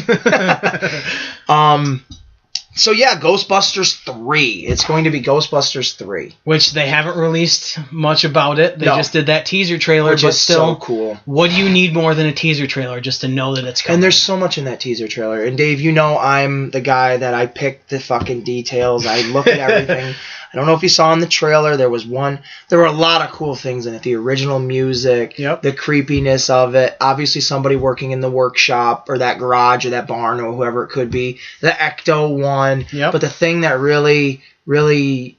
So yeah, Ghostbusters 3. It's going to be Ghostbusters 3. Which they haven't released much about it. They just did that teaser trailer, which but is still, so cool. What do you need more than a teaser trailer just to know that it's coming? And there's so much in that teaser trailer. And Dave, I'm the guy that I pick the fucking details. I look at everything. I don't know if you saw in the trailer, there were a lot of cool things in it. The original music, the creepiness of it, obviously somebody working in the workshop or that garage or that barn or whoever it could be, the Ecto one. But the thing that really, really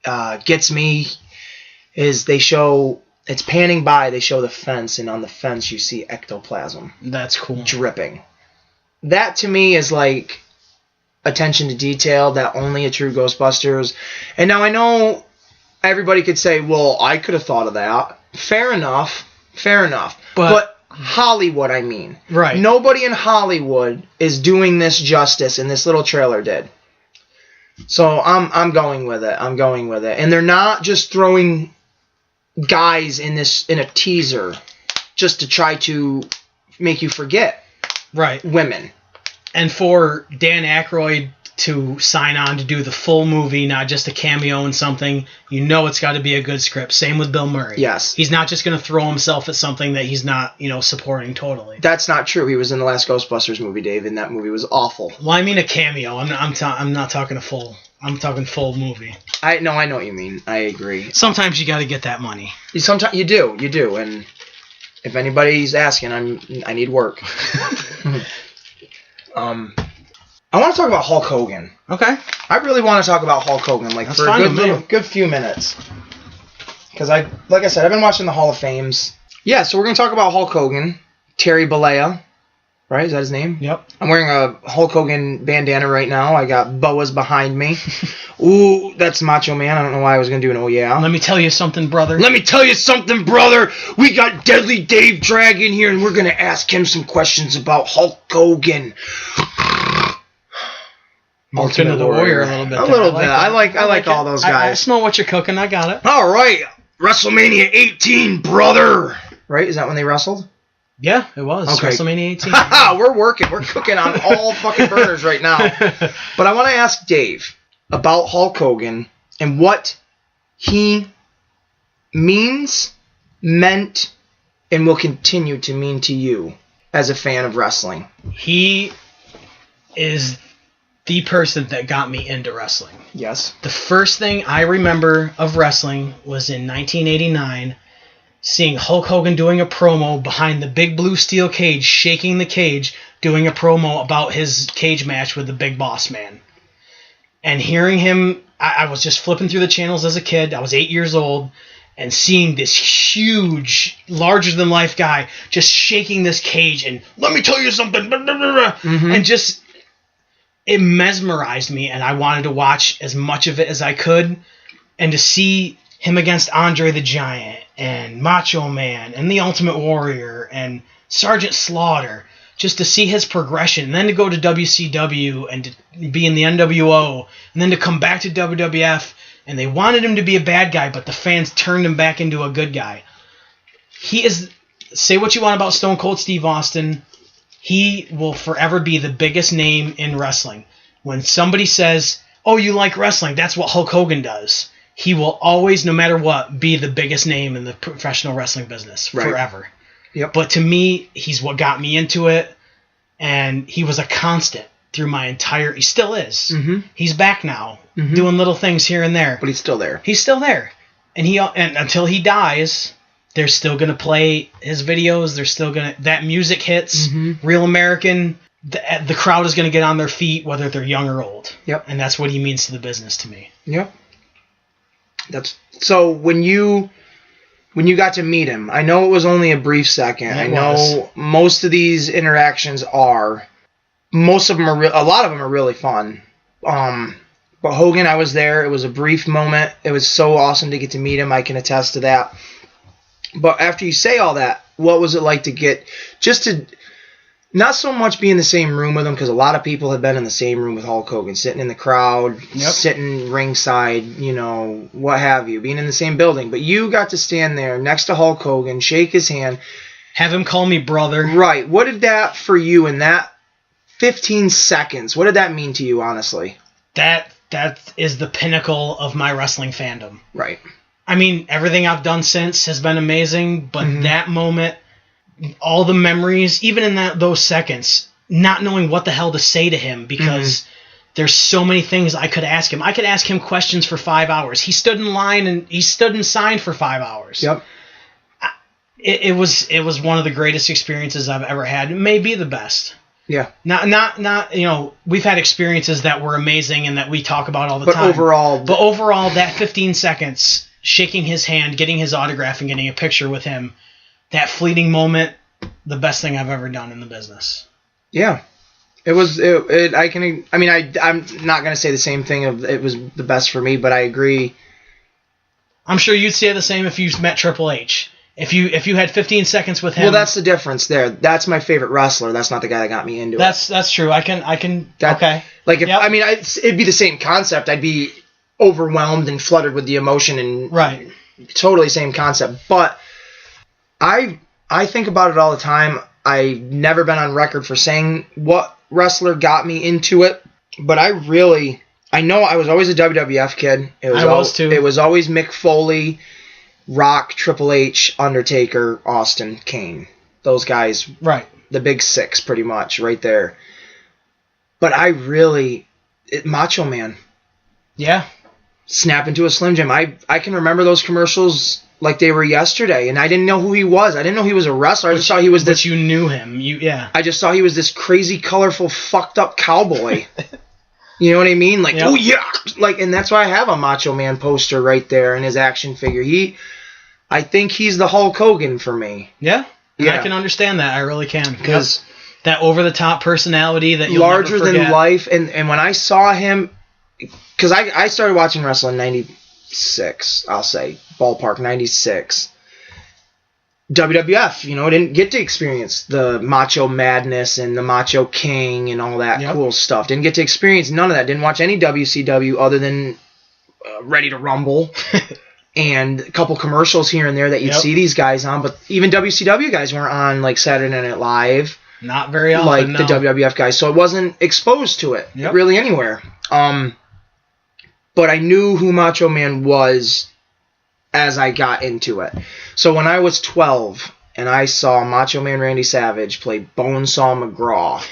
gets me is it's panning by, they show the fence, and on the fence you see ectoplasm. That's cool. Dripping. That to me is like attention to detail that only a true Ghostbusters. And now I know everybody could say, well, I could have thought of that. Fair enough. But Hollywood, I mean. Right. Nobody in Hollywood is doing this justice, and this little trailer did. So I'm going with it. And they're not just throwing guys in a teaser just to try to make you forget. Right. Women. And for Dan Aykroyd to sign on to do the full movie, not just a cameo in something, it's got to be a good script. Same with Bill Murray. Yes. He's not just going to throw himself at something that he's not, supporting totally. That's not true. He was in the last Ghostbusters movie, Dave, and that movie was awful. Well, I mean a cameo. I'm not talking a full. I'm talking full movie. I know what you mean. I agree. Sometimes you got to get that money. Sometimes you do, and if anybody's asking, I need work. I want to talk about Hulk Hogan. Okay. I really want to talk about Hulk Hogan, That's for a good few minutes. Because like I said, I've been watching the Hall of Fames. Yeah, so we're going to talk about Hulk Hogan, Terry Bollea, right? Is that his name? Yep. I'm wearing a Hulk Hogan bandana right now. I got boas behind me. Ooh, that's Macho Man. I don't know why I was going to do an oh yeah. Let me tell you something, brother. We got Deadly Dave Dragon here, and we're going to ask him some questions about Hulk Hogan. Ultimate Warrior a little bit. A little bit. I like all those guys. I smell what you're cooking. I got it. All right. WrestleMania 18, brother. Right? Is that when they wrestled? Yeah, it was. Okay. WrestleMania 18. We're working. We're cooking on all fucking burners right now. But I want to ask Dave about Hulk Hogan and what he meant, and will continue to mean to you as a fan of wrestling. He is the person that got me into wrestling. Yes. The first thing I remember of wrestling was in 1989, seeing Hulk Hogan doing a promo behind the big blue steel cage, shaking the cage, doing a promo about his cage match with the Big Boss Man. And hearing him, I was just flipping through the channels as a kid. I was 8 years old. And seeing this huge, larger-than-life guy just shaking this cage and, let me tell you something, and just, it mesmerized me, and I wanted to watch as much of it as I could, and to see him against Andre the Giant, and Macho Man, and the Ultimate Warrior, and Sergeant Slaughter, just to see his progression, and then to go to WCW, and to be in the NWO, and then to come back to WWF, and they wanted him to be a bad guy, but the fans turned him back into a good guy. He is, say what you want about Stone Cold Steve Austin, he will forever be the biggest name in wrestling. When somebody says, oh, you like wrestling, that's what Hulk Hogan does. He will always, no matter what, be the biggest name in the professional wrestling business, forever. Yep. But to me, he's what got me into it, and he was a constant through my entire. He still is. Mm-hmm. He's back now, Mm-hmm. doing little things here and there. But he's still there. He's still there, and until he dies, they're still gonna play his videos. They're still gonna that music hits. Mm-hmm. Real American. The crowd is gonna get on their feet whether they're young or old. Yep. And that's what he means to the business to me. Yep. That's so when you got to meet him, I know it was only a brief second. I know most of these interactions are. Most of them are. A lot of them are really fun. But Hogan, I was there. It was a brief moment. It was so awesome to get to meet him. I can attest to that. But after you say all that, what was it like to get just to not so much be in the same room with him, because a lot of people have been in the same room with Hulk Hogan, sitting in the crowd, sitting ringside, what have you, being in the same building. But you got to stand there next to Hulk Hogan, shake his hand. Have him call me brother. Right. What did that for you in that 15 seconds? What did that mean to you, honestly? That is the pinnacle of my wrestling fandom. Right. I mean, everything I've done since has been amazing, but that moment, all the memories, even in those seconds, not knowing what the hell to say to him because there's so many things I could ask him. I could ask him questions for 5 hours. He stood in line and he stood and signed for 5 hours. Yep. It was one of the greatest experiences I've ever had. It may be the best. Yeah. Not we've had experiences that were amazing and that we talk about all the time. But overall, that 15 seconds, shaking his hand, getting his autograph, and getting a picture with him, that fleeting moment, the best thing I've ever done in the business. Yeah. I'm not going to say the same thing of it was the best for me, but I agree. I'm sure you'd say the same if you met Triple H. If you had 15 seconds with him. Well, that's the difference there. That's my favorite wrestler. That's not the guy that got me into it. That's true. I can okay. Like it'd be the same concept. I'd be overwhelmed and flooded with the emotion and right. Totally same concept. But I think about it all the time. I've never been on record for saying what wrestler got me into it, but I know I was always a WWF kid. I was too. It was always Mick Foley, Rock, Triple H, Undertaker, Austin, Kane. Those guys. Right. The big six, pretty much, right there. But Macho Man. Yeah. Snap into a Slim Jim. I can remember those commercials like they were yesterday, and I didn't know who he was. I didn't know he was a wrestler. I just saw he was this. But you knew him. I just saw he was this crazy, colorful, fucked up cowboy. You know what I mean? Like, oh yeah, and that's why I have a Macho Man poster right there and his action figure. I think he's the Hulk Hogan for me. Yeah. I can understand that. I really can. Because that over-the-top personality that you'll larger never forget. than life, and when I saw him, because I started watching wrestling in 96, I'll say, ballpark 96. WWF, didn't get to experience the Macho Madness and the Macho King and all that cool stuff. Didn't get to experience none of that. Didn't watch any WCW other than Ready to Rumble and a couple commercials here and there that you'd see these guys on. But even WCW guys weren't on like Saturday Night Live. Not very often, like the WWF guys. So I wasn't exposed to it really anywhere. But I knew who Macho Man was as I got into it. So when I was 12 and I saw Macho Man Randy Savage play Bonesaw McGraw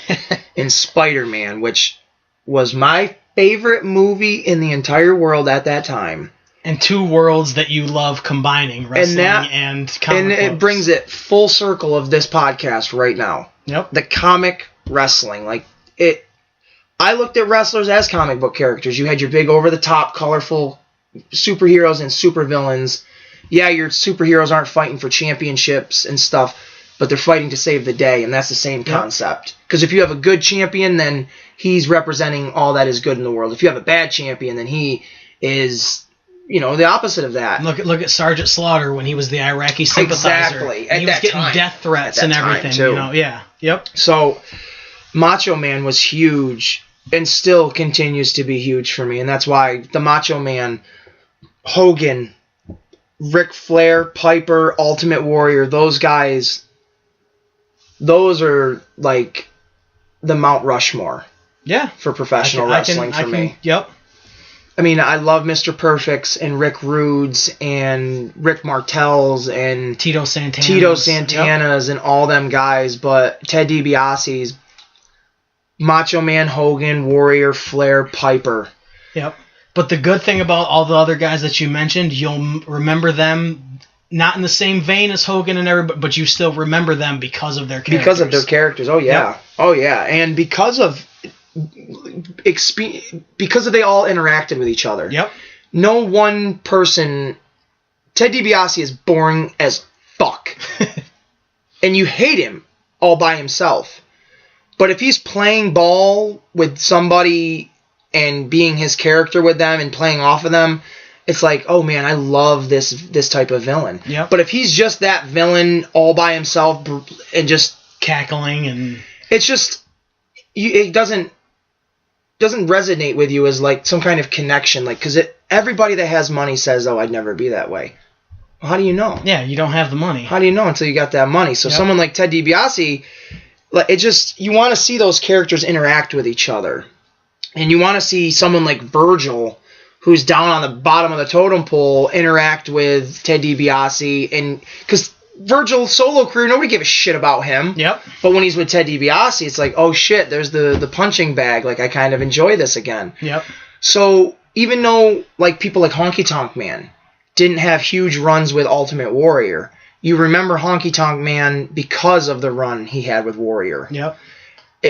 in Spider-Man, which was my favorite movie in the entire world at that time. And two worlds that you love combining, wrestling and comic books. It brings it full circle of this podcast right now. Yep. The comic wrestling. I looked at wrestlers as comic book characters. You had your big over-the-top, colorful superheroes and supervillains. Yeah, your superheroes aren't fighting for championships and stuff, but they're fighting to save the day, and that's the same concept. Because if you have a good champion, then he's representing all that is good in the world. If you have a bad champion, then he is, the opposite of that. Look at Sergeant Slaughter when he was the Iraqi sympathizer. Exactly. He was getting death threats and everything. Yeah. Yep. So Macho Man was huge and still continues to be huge for me, and that's why the Macho Man, Hogan, Ric Flair, Piper, Ultimate Warrior, those guys, those are like the Mount Rushmore. Yeah. For professional wrestling for me. Yep. I mean, I love Mr. Perfects and Rick Rude's and Rick Martell's and Tito Santana's and all them guys, but Ted DiBiase's, Macho Man, Hogan, Warrior, Flair, Piper. Yep. But the good thing about all the other guys that you mentioned, you'll remember them not in the same vein as Hogan and everybody, but you still remember them because of their characters. Because of their characters. Oh yeah. Yep. Oh yeah. And because they all interacted with each other. Yep. No one person. Ted DiBiase is boring as fuck, and you hate him all by himself. But if he's playing ball with somebody and being his character with them and playing off of them, it's like, oh man, I love this type of villain. Yep. But if he's just that villain all by himself and just cackling, and it's just it doesn't resonate with you as like some kind of connection, like, because everybody that has money says, oh, I'd never be that way. Well, how do you know? Yeah, you don't have the money. How do you know until you got that money? So someone like Ted DiBiase, like, you want to see those characters interact with each other, and you want to see someone like Virgil, who's down on the bottom of the totem pole, interact with Ted DiBiase, and because Virgil's solo career, nobody gave a shit about him. Yep. But when he's with Ted DiBiase, it's like, oh shit, there's the punching bag. Like, I kind of enjoy this again. Yep. So even though like people like Honky Tonk Man didn't have huge runs with Ultimate Warrior, you remember Honky Tonk Man because of the run he had with Warrior. Yep.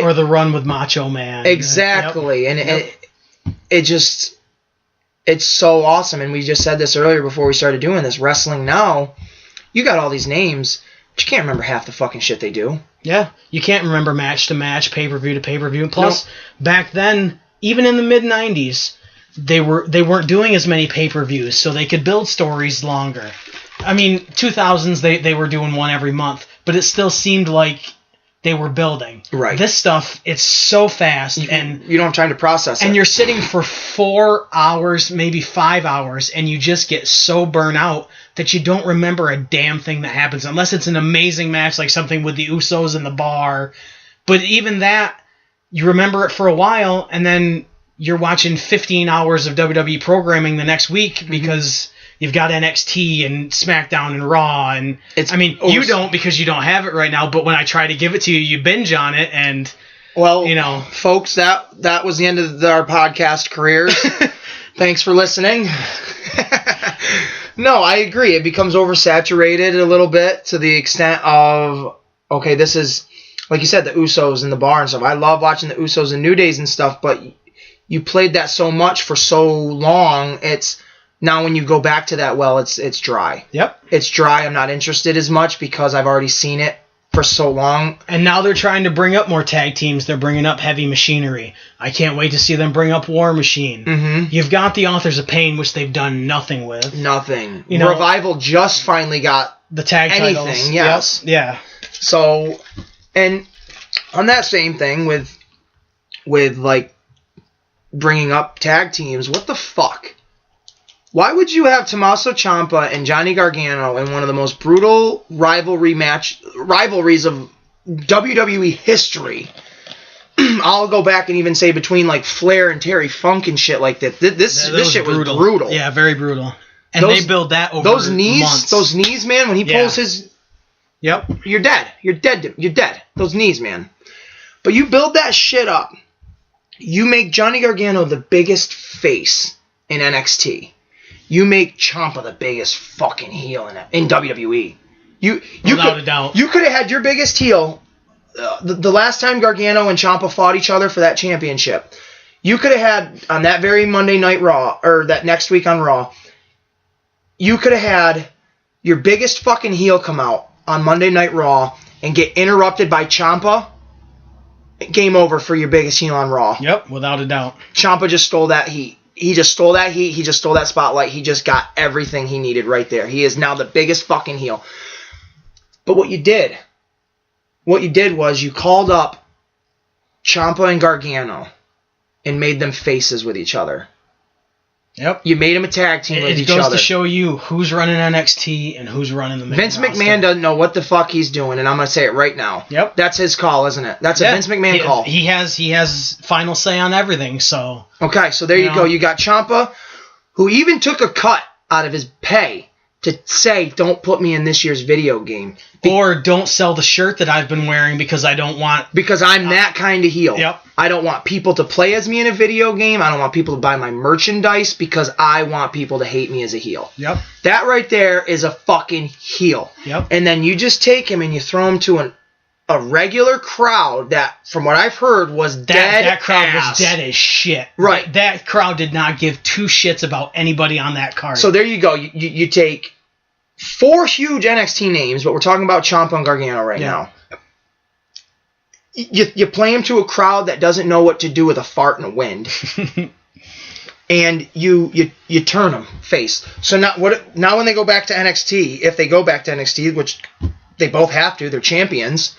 Or the run with Macho Man. Exactly. Yep. And it just, it's so awesome. And we just said this earlier before we started doing this. Wrestling now, you got all these names, but you can't remember half the fucking shit they do. Yeah. You can't remember match to match, pay-per-view to pay-per-view. And plus, back then, even in the mid-90s, they weren't doing as many pay-per-views, so they could build stories longer. I mean, 2000s, they were doing one every month, but it still seemed like they were building. Right. This stuff, it's so fast, and you don't have time to process it. And you're sitting for 4 hours, maybe 5 hours, and you just get so burnt out that you don't remember a damn thing that happens, unless it's an amazing match, like something with the Usos in the bar. But even that, you remember it for a while, and then you're watching 15 hours of WWE programming the next week because you've got NXT and SmackDown and Raw. And you don't, because you don't have it right now, but when I try to give it to you, you binge on it, and folks, that was the end of our podcast careers. Thanks for listening. No, I agree. It becomes oversaturated a little bit to the extent of, okay, this is, like you said, the Usos in the bar and stuff. I love watching the Usos and New Days and stuff, but you played that so much for so long, it's now when you go back to that, well, it's dry. Yep. It's dry. I'm not interested as much because I've already seen it for so long. And now they're trying to bring up more tag teams. They're bringing up Heavy Machinery. I can't wait to see them bring up War Machine. Mm-hmm. You've got the Authors of Pain, which they've done nothing with. Nothing. Revival just finally got the tag anything, titles. Yes. Yep. Yeah. So, and on that same thing with like bringing up tag teams, what the fuck? Why would you have Tommaso Ciampa and Johnny Gargano in one of the most brutal rivalries of WWE history? I'll go back and even say between like Flair and Terry Funk and shit like that. This shit was brutal. Yeah, very brutal. And they build that over those knees, months. Those knees, man. When he pulls his, yep, you're dead. You're dead. You're dead. Those knees, man. But you build that shit up. You make Johnny Gargano the biggest face in NXT. You make Ciampa the biggest fucking heel in WWE. Without a doubt. You could have had your biggest heel the last time Gargano and Ciampa fought each other for that championship. You could have had on that very Monday Night Raw, or that next week on Raw, you could have had your biggest fucking heel come out on Monday Night Raw and get interrupted by Ciampa. Game over for your biggest heel on Raw. Yep, without a doubt. Ciampa just stole that heat. He just stole that heat. He just stole that spotlight. He just got everything he needed right there. He is now the biggest fucking heel. But what you did was you called up Ciampa and Gargano and made them faces with each other. Yep. You made them a tag team with each other. It goes to show you who's running NXT and who's running the main Vince roster. McMahon doesn't know what the fuck he's doing, and I'm going to say it right now. Yep. That's his call, isn't it? That's a Vince McMahon call. He has final say on everything, so... Okay, so there you go. You got Ciampa, who even took a cut out of his pay to say, don't put me in this year's video game. Or don't sell the shirt that I've been wearing because I don't want... Because I'm that kind of heel. Yep. I don't want people to play as me in a video game. I don't want people to buy my merchandise because I want people to hate me as a heel. Yep. That right there is a fucking heel. Yep. And then you just take him and you throw him to a regular crowd that, from what I've heard, was dead. That crowd ass. was dead as shit. Right. That crowd did not give two shits about anybody on that card. So there you go. You take 4 huge NXT names, but we're talking about Ciampa and Gargano right now. You play him to a crowd that doesn't know what to do with a fart in the wind. And you turn them face. So now when they go back to NXT, if they go back to NXT, which they both have to, they're champions,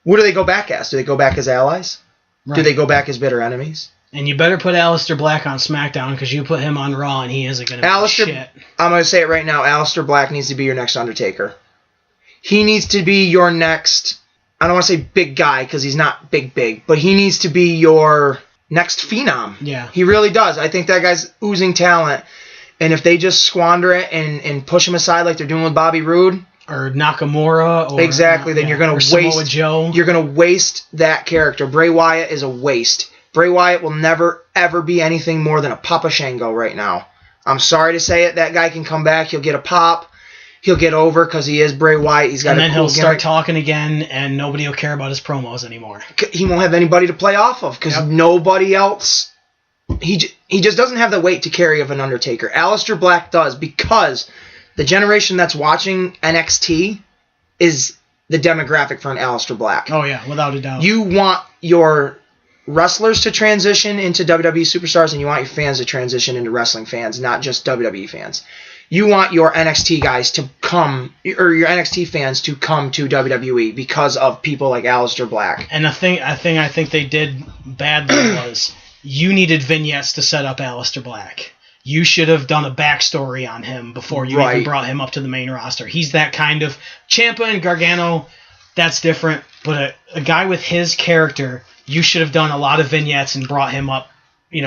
what do they go back as? Do they go back as allies? Right. Do they go back as bitter enemies? And you better put Aleister Black on SmackDown because you put him on Raw and he isn't going to be shit. I'm going to say it right now. Aleister Black needs to be your next Undertaker. He needs to be your next, I don't want to say big guy because he's not big, but he needs to be your next Phenom. Yeah. He really does. I think that guy's oozing talent. And if they just squander it and push him aside like they're doing with Bobby Roode, or Nakamura, or exactly, then you're going to waste Joe. You're going to waste that character. Bray Wyatt is a waste. Bray Wyatt will never, ever be anything more than a Papa Shango right now. I'm sorry to say it. That guy can come back. He'll get a pop. He'll get over because he is Bray Wyatt. He's got and a then cool he'll start gimmick. talking again, and nobody will care about his promos anymore. He won't have anybody to play off of because nobody else... He just doesn't have the weight to carry of an Undertaker. Aleister Black does because the generation that's watching NXT is the demographic for an Aleister Black. Oh, yeah, without a doubt. You want your wrestlers to transition into WWE superstars, and you want your fans to transition into wrestling fans, not just WWE fans. You want your NXT guys to come, or your NXT fans to come to WWE because of people like Aleister Black. And I think they did badly was you needed vignettes to set up Aleister Black. You should have done a backstory on him before you even brought him up to the main roster. He's that kind of... Ciampa and Gargano, that's different, but a guy with his character, you should have done a lot of vignettes and brought him up,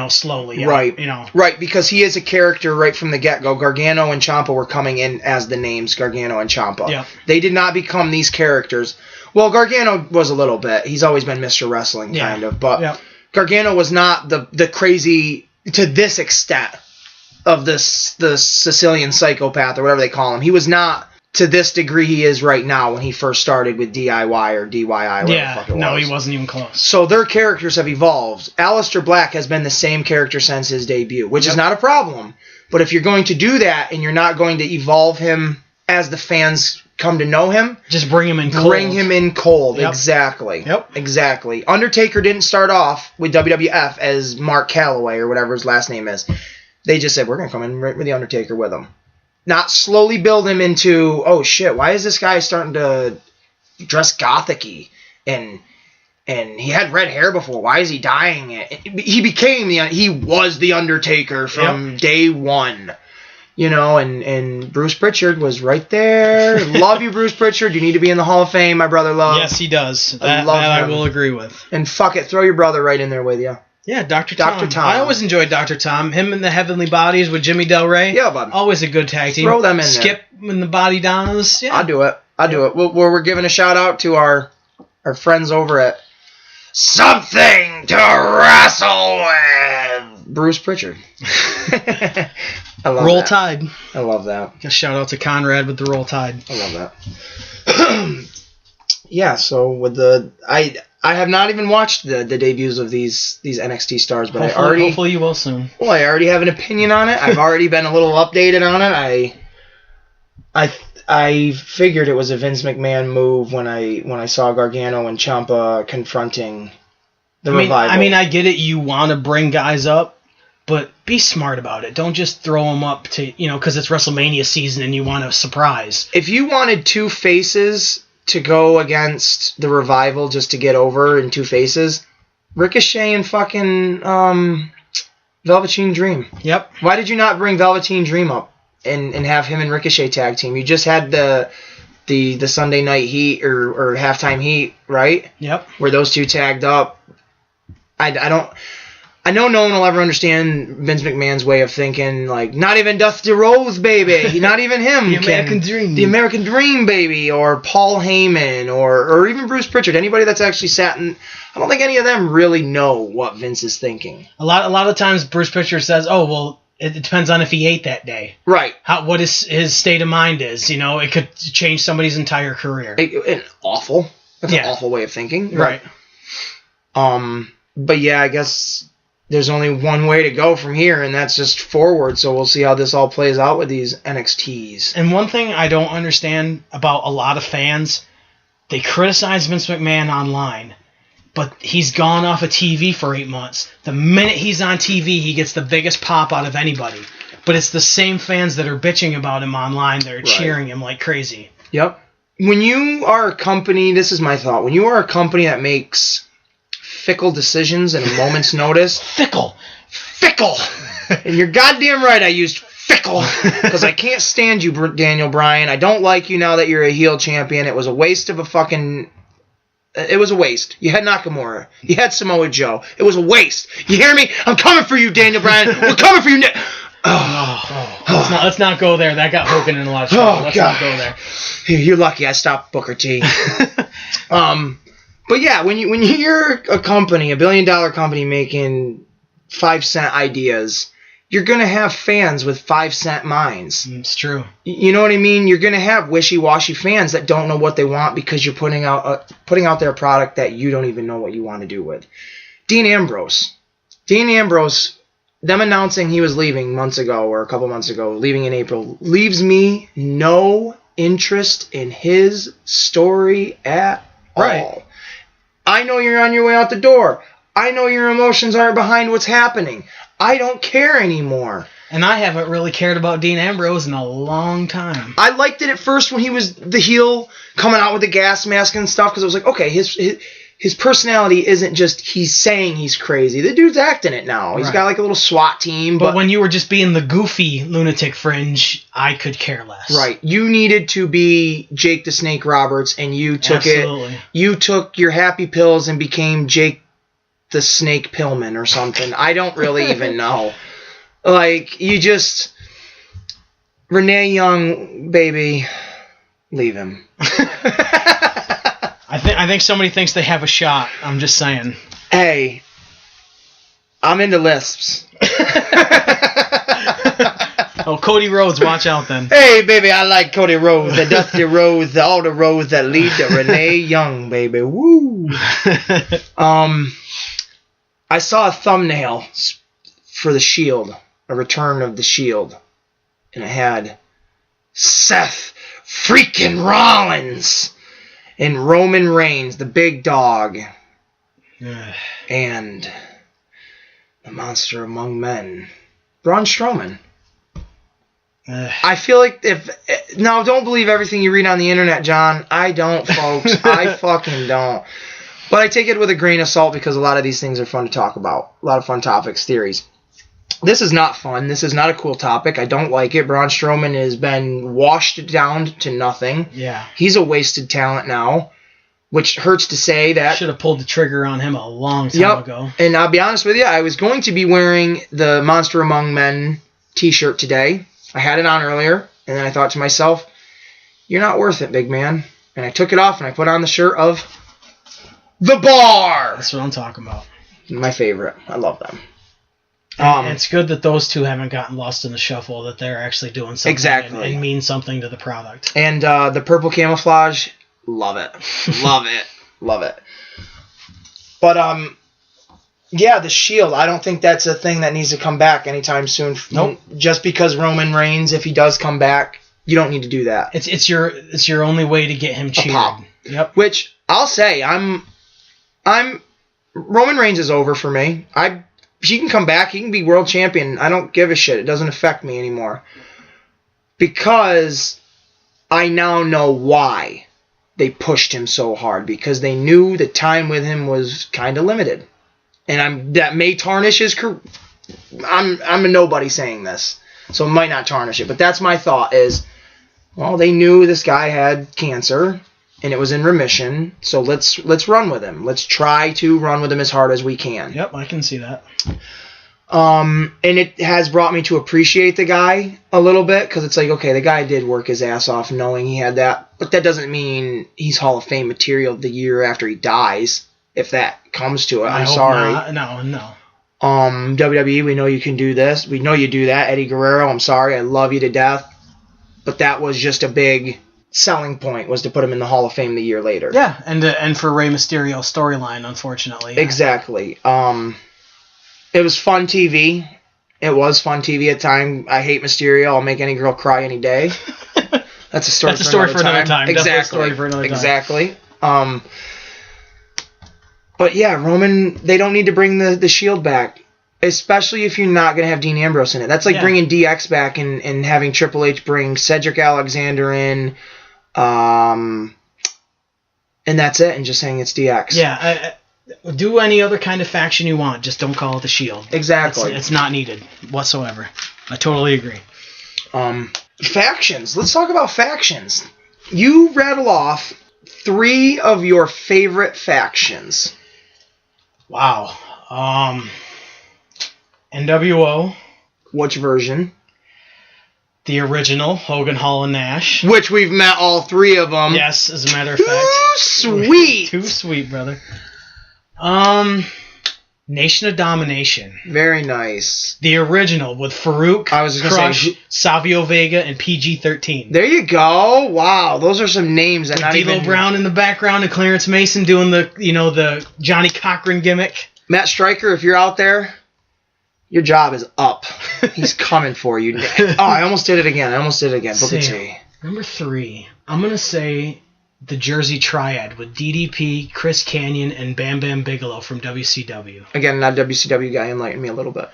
slowly. Right. Right, because he is a character right from the get-go. Gargano and Ciampa were coming in as the names Gargano and Ciampa. Yeah. They did not become these characters. Well, Gargano was a little bit. He's always been Mr. Wrestling, kind of. But Gargano was not the crazy, to this extent, of the Sicilian psychopath or whatever they call him. He was not to this degree he is right now when he first started with DIY or DYI, whatever the fuck it was. No, he wasn't even close. So their characters have evolved. Aleister Black has been the same character since his debut, which is not a problem. But if you're going to do that and you're not going to evolve him as the fans come to know him, just bring him in cold. Bring him in cold, exactly. Yep. Exactly. Undertaker didn't start off with WWF as Mark Calloway or whatever his last name is. They just said, we're going to come in right with the Undertaker with him. Not slowly build him into, oh shit, why is this guy starting to dress gothic-y? And he had red hair before. Why is he dyeing it? He was the Undertaker from day one. And Bruce Pritchard was right there. Love you, Bruce Pritchard. You need to be in the Hall of Fame, my brother love. Yes, he does. That I will agree with. And fuck it, throw your brother right in there with you. Yeah, Dr. Tom. I always enjoyed Dr. Tom. Him in the Heavenly Bodies with Jimmy Del Rey. Yeah, bud. Always a good tag team. Throw them in there. Skip in the Body Donnas. Yeah. I'll do it. We're giving a shout out to our friends over at Something to Wrestle With. Bruce Pritchard. I love Roll that. Tide. I love that. A shout out to Conrad with the Roll Tide. I love that. Yeah, so with I have not even watched the debuts of these NXT stars, but hopefully you will soon. Well, I already have an opinion on it. I've already been a little updated on it. I figured it was a Vince McMahon move when I saw Gargano and Ciampa confronting the Revival. I mean, I get it. You want to bring guys up, but be smart about it. Don't just throw them up to because it's WrestleMania season and you want a surprise. If you wanted two faces to go against the Revival just to get over in two faces, Ricochet and fucking Velveteen Dream. Yep. Why did you not bring Velveteen Dream up and have him and Ricochet tag team? You just had the Sunday Night Heat or Halftime Heat, right? Yep. Where those two tagged up. I know no one will ever understand Vince McMahon's way of thinking, like, not even Dusty Rhodes, baby. Not even him. The American Dream. The American Dream, baby. Or Paul Heyman. Or even Bruce Pritchard. Anybody that's actually sat in... I don't think any of them really know what Vince is thinking. A lot of times Bruce Pritchard says, oh, well, it depends on if he ate that day. Right. What his state of mind is. You know, it could change somebody's entire career. That's an awful way of thinking. Right. But yeah, I guess... There's only one way to go from here, and that's just forward. So we'll see how this all plays out with these NXTs. And one thing I don't understand about a lot of fans, they criticize Vince McMahon online, but he's gone off of TV for 8 months. The minute he's on TV, he gets the biggest pop out of anybody. But it's the same fans that are bitching about him online that are cheering him like crazy. Yep. When you are a company, this is my thought, when you are a company that makes... fickle decisions in a moment's notice. Fickle. And you're goddamn right I used fickle. Because I can't stand you, Daniel Bryan. I don't like you now that you're a heel champion. It was a waste of a fucking... It was a waste. You had Nakamura. You had Samoa Joe. It was a waste. You hear me? I'm coming for you, Daniel Bryan. We're coming for you. Let's not go there. That got Hogan in a lot of trouble. Let's not go there. You're lucky I stopped Booker T. But yeah, when you're a company, $1 billion company making 5-cent ideas, you're gonna have fans with 5-cent minds. It's true. You know what I mean? You're gonna have wishy-washy fans that don't know what they want because you're putting out their product that you don't even know what you want to do with. Dean Ambrose, them announcing he was leaving months ago or a couple months ago, leaving in April, leaves me no interest in his story at all. I know you're on your way out the door. I know your emotions aren't behind what's happening. I don't care anymore. And I haven't really cared about Dean Ambrose in a long time. I liked it at first when he was the heel coming out with the gas mask and stuff because it was like, okay, his personality isn't just he's saying he's crazy. The dude's acting it now. He's got like a little SWAT team. But when you were just being the goofy lunatic fringe, I could care less. Right. You needed to be Jake the Snake Roberts, and you took it. You took your happy pills and became Jake the Snake Pillman or something. I don't really even know. Like, you just... Renee Young, baby, leave him. I think somebody thinks they have a shot. I'm just saying. Hey, I'm into lisps. Oh, Cody Rhodes, watch out then. Hey, baby, I like Cody Rhodes, the Dusty Rhodes, all the roads that lead to Renee Young, baby. Woo! I saw a thumbnail for the Shield, a return of the Shield, and it had Seth freaking Rollins and Roman Reigns, the big dog, and the monster among men, Braun Strowman. I feel like now don't believe everything you read on the internet, John. I don't, folks. I fucking don't. But I take it with a grain of salt because a lot of these things are fun to talk about. A lot of fun topics, theories. This is not fun. This is not a cool topic. I don't like it. Braun Strowman has been washed down to nothing. Yeah. He's a wasted talent now, which hurts to say that. Should have pulled the trigger on him a long time ago. And I'll be honest with you, I was going to be wearing the Monster Among Men t-shirt today. I had it on earlier, and then I thought to myself, you're not worth it, big man. And I took it off, and I put on the shirt of The Bar. That's what I'm talking about. My favorite. I love them. It's good that those two haven't gotten lost in the shuffle, that they're actually doing something and mean something to the product. And the purple camouflage, love it. Love it. Love it. But, yeah, the Shield, I don't think that's a thing that needs to come back anytime soon. Nope. Just because Roman Reigns, if he does come back, you don't need to do that. It's your only way to get him cheered. Pop. Yep. Which I'll say, I'm Roman Reigns is over for me. He can come back. He can be world champion. I don't give a shit. It doesn't affect me anymore. Because I now know why they pushed him so hard. Because they knew the time with him was kind of limited. And that may tarnish his career. I'm a nobody saying this, so it might not tarnish it, but that's my thought is, well, they knew this guy had cancer, and it was in remission, so let's run with him. Let's try to run with him as hard as we can. Yep, I can see that. And it has brought me to appreciate the guy a little bit, because it's like, okay, the guy did work his ass off knowing he had that, but that doesn't mean he's Hall of Fame material the year after he dies, if that comes to it. I'm sorry. No. WWE, we know you can do this. We know you do that. Eddie Guerrero, I'm sorry. I love you to death. But that was just a big selling point, was to put him in the Hall of Fame the year later. Yeah, and for Rey Mysterio's storyline, unfortunately. Yeah. Exactly. It was fun TV. It was fun TV at time. I hate Mysterio. I'll make any girl cry any day. That's a story for another time. Exactly. Exactly. But yeah, Roman, they don't need to bring the Shield back, especially if you're not going to have Dean Ambrose in it. That's like bringing DX back and having Triple H bring Cedric Alexander in, and that's it, and just saying it's DX. Yeah, do any other kind of faction you want, just don't call it the Shield. Exactly. It's not needed whatsoever. I totally agree. Factions. Let's talk about factions. You rattle off 3 of your favorite factions. Wow. NWO. Which version? The original, Hogan, Hall, and Nash. Which we've met all 3 of them. Yes, as a matter of fact. Too sweet! Too sweet, brother. Nation of Domination. Very nice. The original with Farouk, I was just gonna Crush, Savio Vega, and PG-13. There you go. Wow, those are some names that D'Lo Brown in the background and Clarence Mason doing the Johnny Cochran gimmick. Matt Stryker, if you're out there, your job is up. He's coming for you. Oh, I almost did it again. Booker T. Number 3, I'm going to say the Jersey Triad with DDP, Chris Kanyon, and Bam Bam Bigelow from WCW. Again, not a WCW guy. Enlighten me a little bit.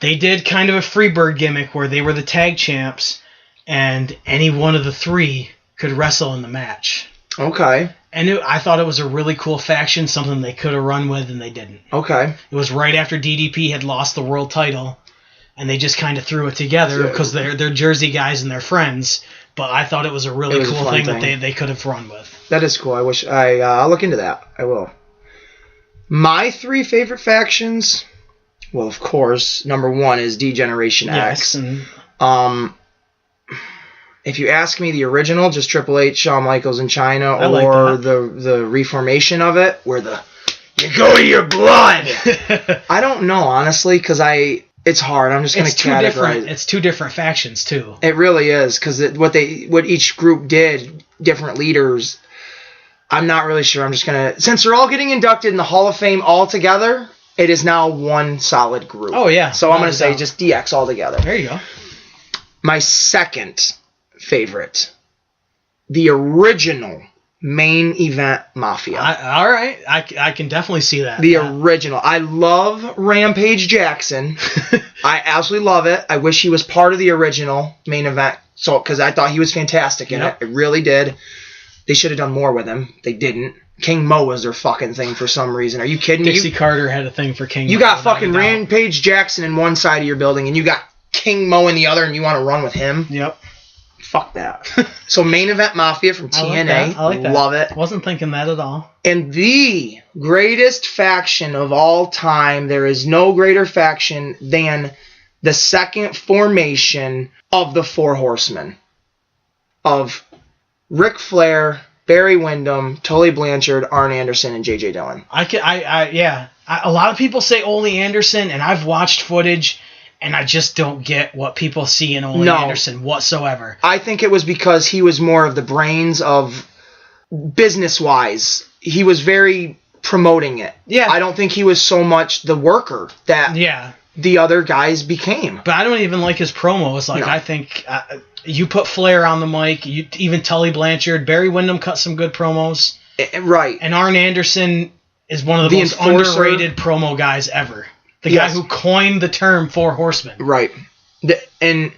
They did kind of a Freebird gimmick where they were the tag champs, and any one of the 3 could wrestle in the match. Okay. And I thought it was a really cool faction, something they could have run with, and they didn't. Okay. It was right after DDP had lost the world title, and they just kind of threw it together because they're Jersey guys and they're friends. But I thought it was a really cool thing that they could have run with. That is cool. I'll look into that. I will. My 3 favorite factions, well, of course, number 1 is D-Generation X. If you ask me, the original, just Triple H, Shawn Michaels, and Chyna, or the reformation of it, where you go with your blood. I don't know, honestly, because it's hard. I'm just going to categorize. It's 2 different factions too. It really is, because what each group did, different leaders. I'm not really sure. I'm just going to, since they're all getting inducted in the Hall of Fame all together, it is now one solid group. Oh yeah. So I'm going to say just DX all together. There you go. My second favorite, the original Main Event Mafia. All right, I can definitely see that. The original. I love Rampage Jackson. I absolutely love it. I wish he was part of the original Main Event, because I thought he was fantastic in it. I really did. They should have done more with him. They didn't. King Mo was their fucking thing for some reason. Are you kidding me? Dixie Carter had a thing for King Mo. You got fucking Rampage Jackson in one side of your building, and you got King Mo in the other, and you want to run with him? Yep. Fuck that. So Main Event Mafia from TNA. I like that. Love it. Wasn't thinking that at all. And the greatest faction of all time, there is no greater faction than the second formation of the Four Horsemen. Of Ric Flair, Barry Windham, Tully Blanchard, Arn Anderson, and J.J. Dillon. A lot of people say Ole Anderson, and I've watched footage, and I just don't get what people see in Ole Anderson whatsoever. I think it was because he was more of the brains of business-wise. He was very promoting it. Yeah. I don't think he was so much the worker that the other guys became. But I don't even like his promos. I think you put Flair on the mic, even Tully Blanchard, Barry Windham cut some good promos. Right. And Arn Anderson is one of the most underrated promo guys ever. The guy who coined the term Four Horsemen. Right. And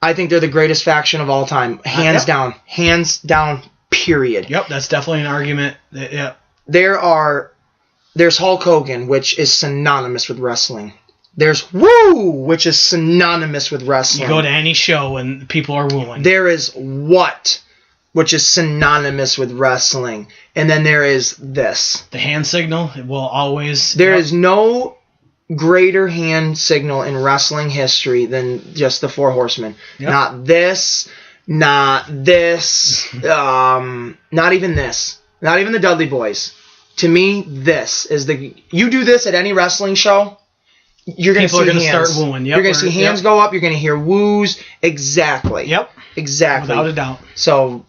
I think they're the greatest faction of all time. Hands down. Hands down, period. Yep, that's definitely an argument. Yep. There's Hulk Hogan, which is synonymous with wrestling. There's woo, which is synonymous with wrestling. You go to any show and people are wooing. There is what, which is synonymous with wrestling. And then there is this. The hand signal, it will always... There is no greater hand signal in wrestling history than just the Four Horsemen. Yep. Not this, not this, not even this. Not even the Dudley Boys. To me, this is the... You do this at any wrestling show, you're going to see hands. Start wooing. Yep, you're going to see hands go up. You're going to hear woos. Exactly. Yep. Exactly. Without a doubt. So,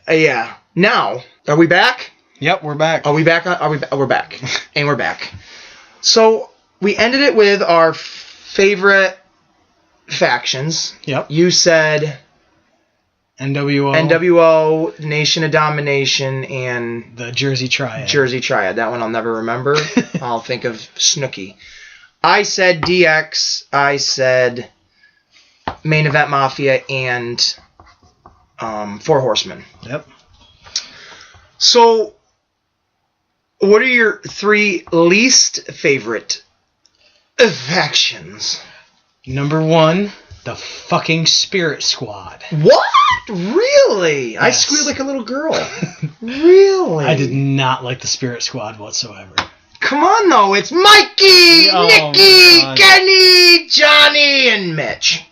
yeah. Now, are we back? Yep, we're back. Are we back? We're back. And we're back. So, we ended it with our favorite factions. Yep. You said... NWO, Nation of Domination, and... the Jersey Triad. Jersey Triad. That one I'll never remember. I'll think of Snooki. I said DX. I said Main Event Mafia and Four Horsemen. Yep. So, what are your 3 least favorite factions? Number 1, the fucking Spirit Squad. What? Really? Yes. I squealed like a little girl. Really? I did not like the Spirit Squad whatsoever. Come on, though. It's Mikey, Nicky, Kenny, Johnny, and Mitch.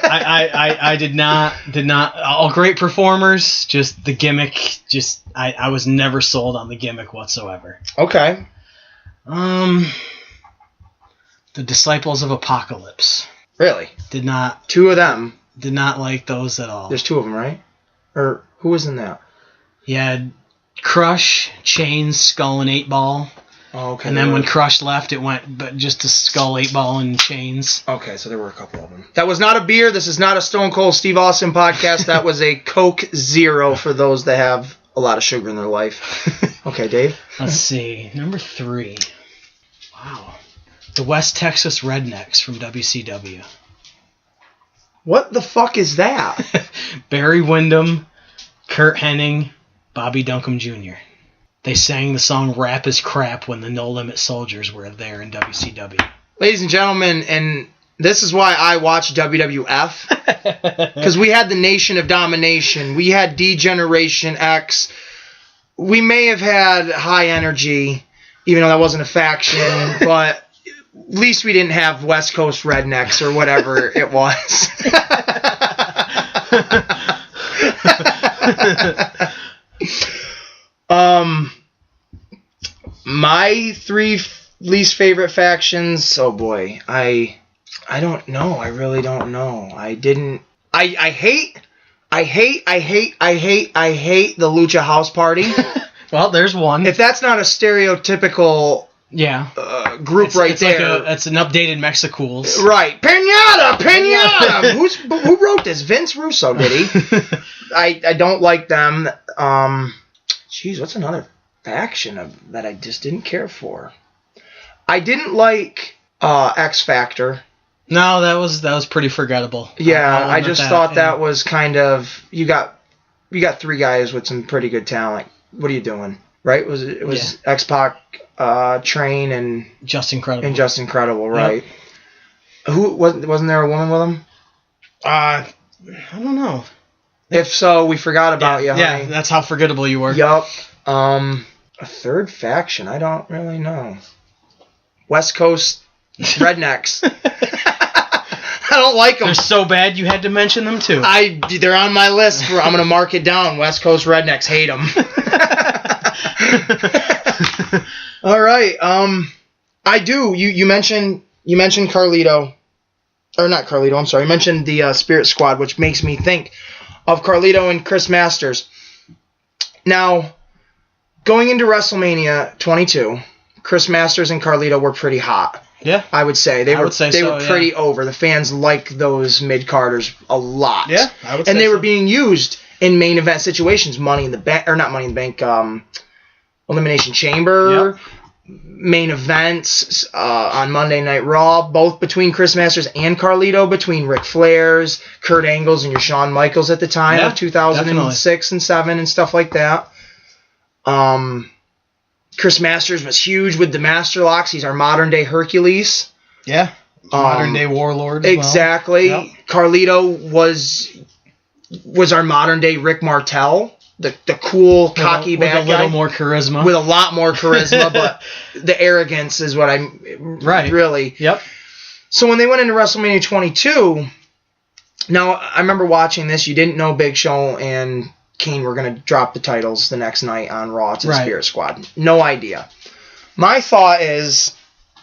I did not. All great performers. Just the gimmick. I was never sold on the gimmick whatsoever. Okay. The Disciples of Apocalypse. Really? Did not. 2 of them. Did not like those at all. There's 2 of them, right? Or who was in that? You had Crush, Chains, Skull, and 8-Ball. Oh, okay. And then when Crush left, it went just to Skull, 8-Ball, and Chains. Okay, so there were a couple of them. That was not a beer. This is not a Stone Cold Steve Austin podcast. That was a Coke Zero for those that have a lot of sugar in their life. Okay, Dave? Let's see. Number 3. Wow. The West Texas Rednecks from WCW. What the fuck is that? Barry Windham, Kurt Hennig, Bobby Duncombe Jr. They sang the song Rap is Crap when the No Limit Soldiers were there in WCW. Ladies and gentlemen, and this is why I watch WWF. Because we had the Nation of Domination. We had D-Generation X. We may have had High Energy, even though that wasn't a faction, but... At least we didn't have West Coast Rednecks or whatever it was. My 3 least favorite factions. Oh boy, I don't know. I really don't know. I hate the Lucha House Party. Well, there's one. If that's not a stereotypical. Yeah. Group it's right there. Like it's an updated Mexicools. Right. Pinata! Who wrote this? Vince Russo, did he? I don't like them. Jeez, what's another faction that I just didn't care for? I didn't like X Factor. No, that was pretty forgettable. Yeah, I just thought that was kind of... You got 3 guys with some pretty good talent. What are you doing? Right? It was X-Pac... Train and Just Incredible. And Just Incredible, right? Yep. Who wasn't there a woman with him? I don't know. If so, we forgot about you, honey. Yeah, that's how forgettable you were. Yup. A 3rd faction, I don't really know. West Coast Rednecks. I don't like them. They're so bad you had to mention them too. They're on my list. I'm gonna mark it down. West Coast Rednecks, hate them. All right. I do. You mentioned Carlito, or not Carlito. I'm sorry. You mentioned the Spirit Squad, which makes me think of Carlito and Chris Masters. Now, going into WrestleMania 22, Chris Masters and Carlito were pretty hot. Yeah, I would say they were pretty yeah. over. The fans liked those mid-carders a lot. Yeah, I would say. And they so. were being used in main event situations. Money in the Bank, or not Money in the Bank. Elimination Chamber, main events on Monday Night Raw, both between Chris Masters and Carlito, between Ric Flair's, Kurt Angle's, and your Shawn Michaels at the time of 2006 and 7 and stuff like that. Chris Masters was huge with the Master Locks. He's our modern day Hercules. Yeah. Modern day warlord. Exactly. Well. Yep. Carlito was our modern day Rick Martel. The cool, cocky bad guy. With a little more charisma. With a lot more charisma, but the arrogance is what really. Yep. So when they went into WrestleMania 22, now I remember watching this. You didn't know Big Show and Kane were going to drop the titles the next night on Raw to the Spirit Squad. No idea. My thought is,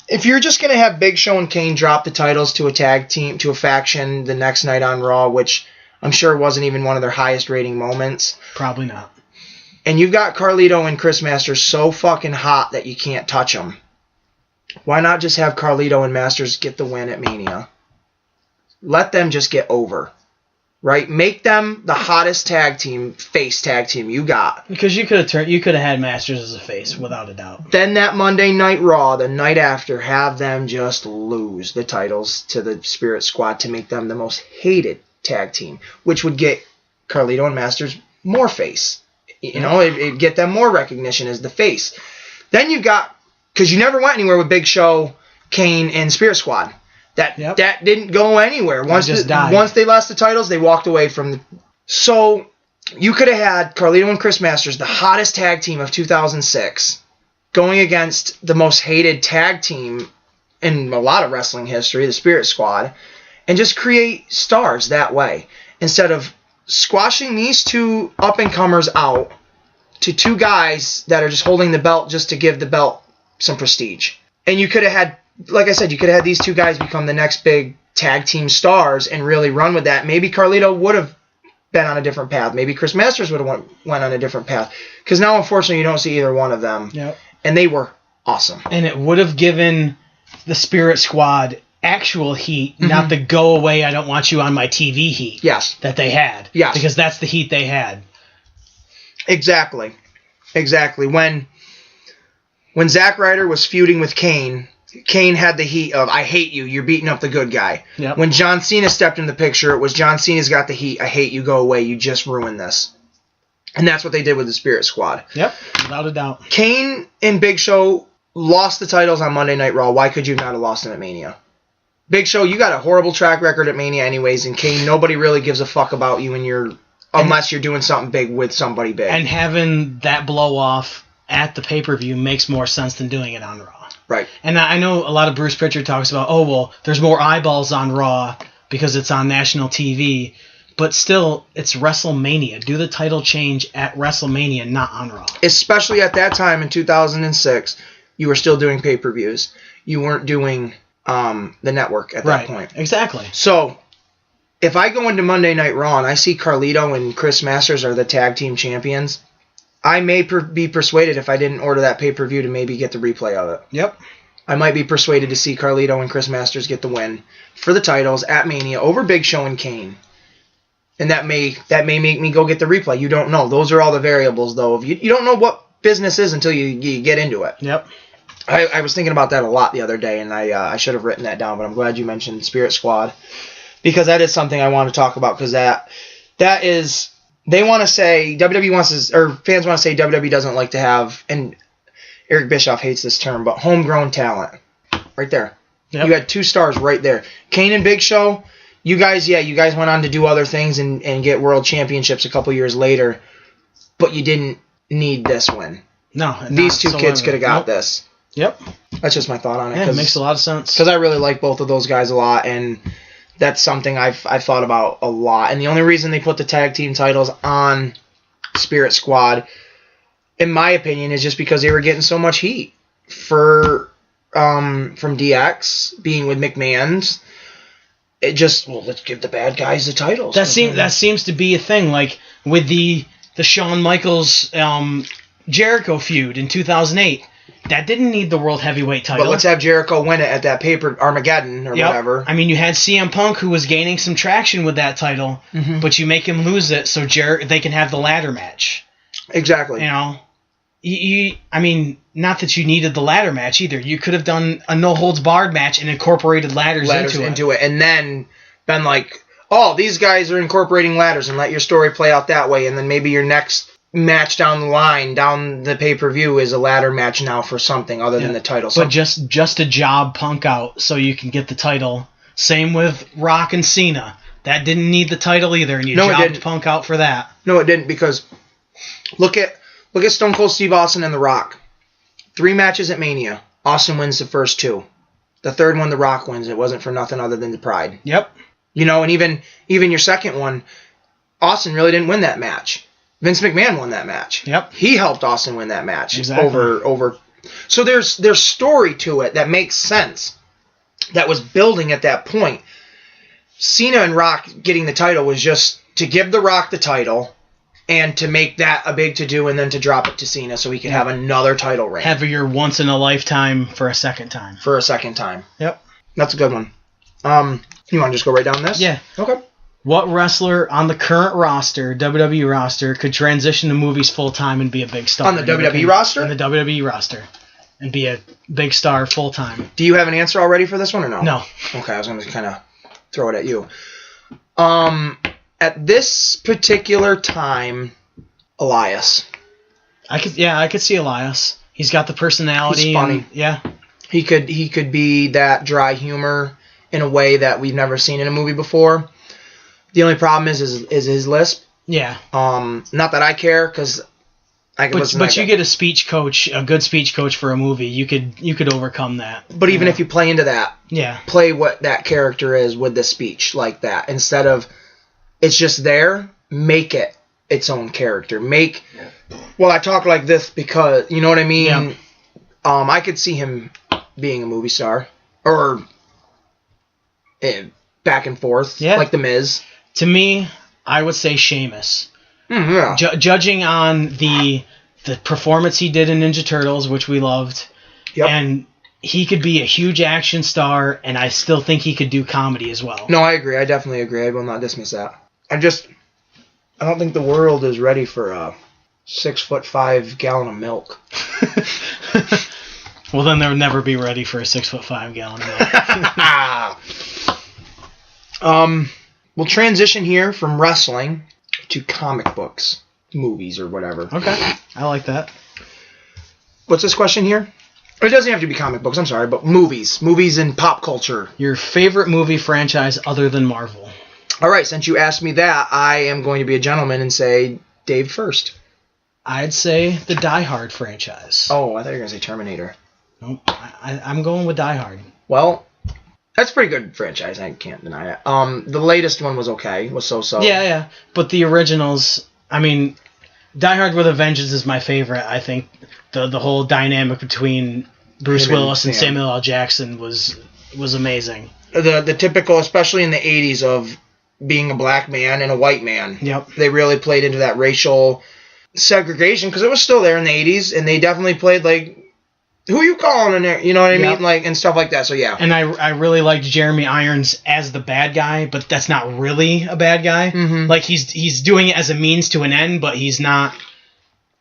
if you're just going to have Big Show and Kane drop the titles to a tag team, to a faction the next night on Raw, which I'm sure wasn't even one of their highest rating moments. Probably not. And you've got Carlito and Chris Masters so fucking hot that you can't touch them. Why not just have Carlito and Masters get the win at Mania? Let them just get over. Right? Make them the hottest face tag team you got. Because you could have had Masters as a face, without a doubt. Then that Monday Night Raw, the night after, have them just lose the titles to the Spirit Squad to make them the most hated tag team, which would get Carlito and Masters more face. You know, it'd get them more recognition as the face. Then you got, because you never went anywhere with Big Show, Kane, and Spirit Squad. That didn't go anywhere. Once they lost the titles, they walked away from the... So, you could have had Carlito and Chris Masters, the hottest tag team of 2006, going against the most hated tag team in a lot of wrestling history, the Spirit Squad, and just create stars that way. Instead of squashing these two up-and-comers out to two guys that are just holding the belt just to give the belt some prestige. And you could have had, like I said, you could have had these two guys become the next big tag team stars and really run with that. Maybe Carlito would have been on a different path. Maybe Chris Masters would have went on a different path. Because now, unfortunately, you don't see either one of them. Yep. And they were awesome. And it would have given the Spirit Squad actual heat, not the go away, I don't want you on my TV heat. Yes. That they had. Yes. Because that's the heat they had. Exactly. When Zack Ryder was feuding with Kane had the heat of, I hate you, you're beating up the good guy. Yep. When John Cena stepped in the picture, it was John Cena's got the heat, I hate you, go away, you just ruined this. And that's what they did with the Spirit Squad. Yep, without a doubt. Kane and Big Show lost the titles on Monday Night Raw. Why could you not have lost them at Mania? Big Show, you got a horrible track record at Mania anyways, and Kane, nobody really gives a fuck about you unless you're doing something big with somebody big. And having that blow off at the pay-per-view makes more sense than doing it on Raw. Right. And I know a lot of Bruce Pritchard talks about, oh, well, there's more eyeballs on Raw because it's on national TV. But still, it's WrestleMania. Do the title change at WrestleMania, not on Raw. Especially at that time in 2006, you were still doing pay-per-views. You weren't doing the network at that point. Exactly. So, if I go into Monday Night Raw and I see Carlito and Chris Masters are the tag team champions, I may be persuaded, if I didn't order that pay-per-view, to maybe get the replay of it. Yep. I might be persuaded to see Carlito and Chris Masters get the win for the titles at Mania over Big Show and Kane. And that may make me go get the replay. You don't know. Those are all the variables, though. You don't know what business is until you get into it. Yep. I was thinking about that a lot the other day, and I should have written that down, but I'm glad you mentioned Spirit Squad, because that is something I want to talk about, because that is... They want to say, WWE wants to, or fans want to say WWE doesn't like to have, and Eric Bischoff hates this term, but homegrown talent. Right there. Yep. You had two stars right there. Kane and Big Show, you guys went on to do other things and get world championships a couple years later, but you didn't need this win. No. These two kids could have got this. Yep. That's just my thought on it. Yeah, it makes a lot of sense. Because I really like both of those guys a lot, and that's something I've thought about a lot. And the only reason they put the tag team titles on Spirit Squad, in my opinion, is just because they were getting so much heat from DX being with McMahon's. It just, let's give the bad guys the titles. That seems to be a thing, like with the Shawn Michaels Jericho feud in 2008. That didn't need the World Heavyweight title. But let's have Jericho win it at that Armageddon or whatever. I mean, you had CM Punk, who was gaining some traction with that title, but you make him lose it so they can have the ladder match. Exactly. You know, I mean, not that you needed the ladder match either. You could have done a no-holds-barred match and incorporated ladders into it. And then been like, oh, these guys are incorporating ladders, and let your story play out that way, and then maybe your next match down the line, down the pay-per-view, is a ladder match now for something other than the title. But just to job Punk out so you can get the title. Same with Rock and Cena. That didn't need the title either, and you jobbed Punk out for that. No, it didn't, because look at Stone Cold Steve Austin and The Rock. 3 matches at Mania. Austin wins the first 2. The third one, The Rock wins. It wasn't for nothing other than the pride. Yep. You know, and even your second one, Austin really didn't win that match. Vince McMahon won that match. Yep. He helped Austin win that match. Exactly. Over. So there's story to it that makes sense. That was building at that point. Cena and Rock getting the title was just to give The Rock the title and to make that a big to-do and then to drop it to Cena so he could have another title reign. Have your once-in-a-lifetime for a second time. For a second time. Yep. That's a good one. You want to just go right down this? Yeah. Okay. What wrestler on the current roster, WWE roster, could transition to movies full-time and be a big star? On the WWE roster? On the WWE roster. And be a big star full-time. Do you have an answer already for this one or no? No. Okay, I was going to kind of throw it at you. At this particular time, Elias. I could see Elias. He's got the personality. He's funny. Yeah. He could be that dry humor in a way that we've never seen in a movie before. The only problem is his lisp. Yeah. Not that I care, because I can listen to that. But you get a speech coach, a good speech coach for a movie. You could overcome that. But even if you play into that, play what that character is with the speech like that. Instead of it's just there, make it its own character. Well, I talk like this because, you know what I mean? Yeah. I could see him being a movie star. Or back and forth, like The Miz. To me, I would say Sheamus. Yeah. Judging on the performance he did in Ninja Turtles, which we loved, and he could be a huge action star, and I still think he could do comedy as well. No, I agree. I definitely agree. I will not dismiss that. I don't think the world is ready for a 6'5" gallon of milk. Well, then they would never be ready for a 6'5" gallon of milk. We'll transition here from wrestling to comic books, movies, or whatever. Okay, I like that. What's this question here? It doesn't have to be comic books, I'm sorry, but movies and pop culture. Your favorite movie franchise other than Marvel? All right, since you asked me that, I am going to be a gentleman and say Dave first. I'd say the Die Hard franchise. Oh, I thought you were going to say Terminator. Nope, I'm going with Die Hard. Well, that's a pretty good franchise. I can't deny it. The latest one was okay. Was so-so. Yeah. But the originals, I mean, Die Hard with a Vengeance is my favorite. I think the whole dynamic between Bruce Willis and Samuel L. Jackson was amazing. The typical, especially in the 80s, of being a black man and a white man. Yep. They really played into that racial segregation because it was still there in the 80s, and they definitely played like, who you calling in there? You know what I mean? Like, and stuff like that. So, yeah. And I really liked Jeremy Irons as the bad guy, but that's not really a bad guy. Mm-hmm. Like, he's doing it as a means to an end, but he's not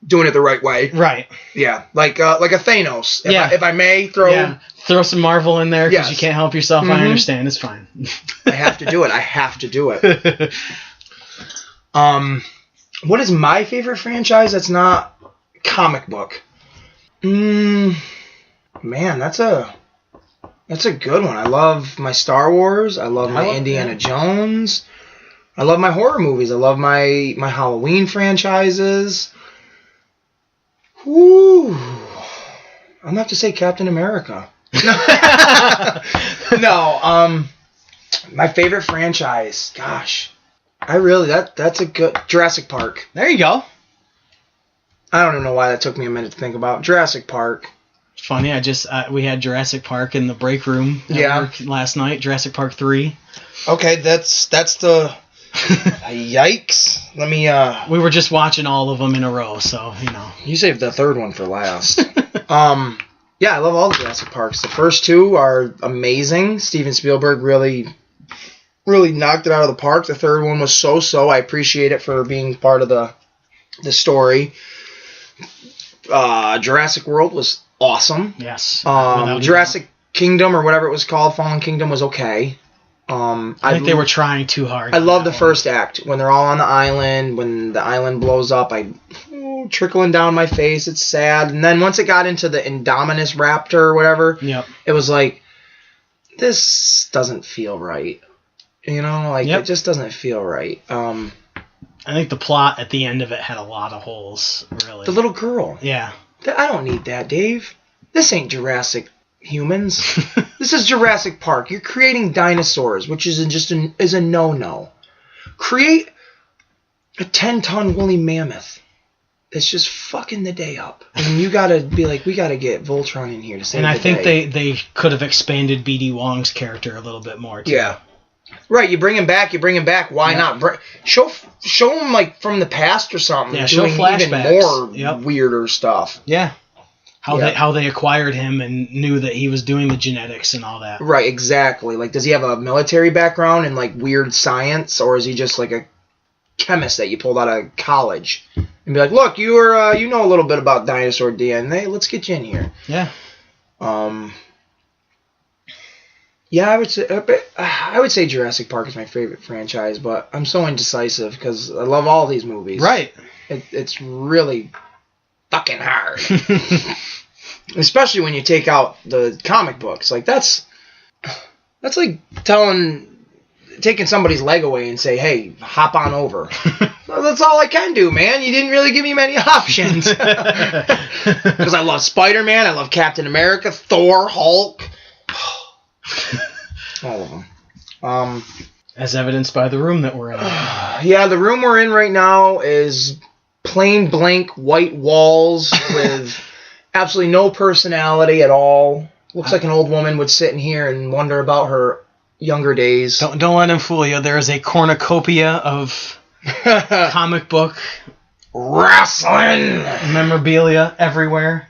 doing it the right way. Right. Yeah. Like a Thanos. If I may throw... Yeah. Throw some Marvel in there because you can't help yourself. Mm-hmm. I understand. It's fine. I have to do it. What is my favorite franchise that's not comic book? Man, that's a good one. I love my Star Wars. I love my Indiana Jones. I love my horror movies. I love my Halloween franchises. Woo! I'm gonna have to say Captain America. No, my favorite franchise. Gosh, that's a good Jurassic Park. There you go. I don't even know why that took me a minute to think about. Jurassic Park. Funny, we had Jurassic Park in the break room at work last night. Jurassic Park 3. Okay, that's the yikes. Let me we were just watching all of them in a row, so you know. You saved the third one for last. Yeah, I love all the Jurassic Parks. The first two are amazing. Steven Spielberg really knocked it out of the park. The third one was so-so. I appreciate it for being part of the story. Jurassic World was awesome. Yes. Jurassic Kingdom or whatever it was called, Fallen Kingdom, was okay. I think they were trying too hard. I love the first act when they're all on the island. When the island blows up, trickling down my face. It's sad. And then once it got into the Indominus Raptor or whatever, it was like, this doesn't feel right. You know, like it just doesn't feel right. I think the plot at the end of it had a lot of holes, really. The little girl. Yeah. I don't need that, Dave. This ain't Jurassic humans. This is Jurassic Park. You're creating dinosaurs, which is a no-no. Create a 10-ton woolly mammoth that's just fucking the day up. And you gotta be like, we gotta get Voltron in here to save the day. And I think they could have expanded B.D. Wong's character a little bit more, too. Yeah. Right, you bring him back. Why not? Show him, like, from the past or something. Yeah, show flashbacks. Even more weirder stuff. Yeah. How they acquired him and knew that he was doing the genetics and all that. Right, exactly. Like, does he have a military background in, like, weird science? Or is he just, like, a chemist that you pulled out of college? And be like, look, you know a little bit about dinosaur DNA. Let's get you in here. Yeah. Yeah, I would say Jurassic Park is my favorite franchise, but I'm so indecisive because I love all these movies. Right. It's really fucking hard. Especially when you take out the comic books. Like, that's like taking somebody's leg away and say, hey, hop on over. Well, that's all I can do, man. You didn't really give me many options. Because I love Spider-Man, I love Captain America, Thor, Hulk. All of them. As evidenced by the room that we're in. Yeah, the room we're in right now is plain blank white walls with absolutely no personality at all. Looks like an old woman would sit in here and wonder about her younger days. Don't let him fool you. There is a cornucopia of comic book wrestling memorabilia everywhere.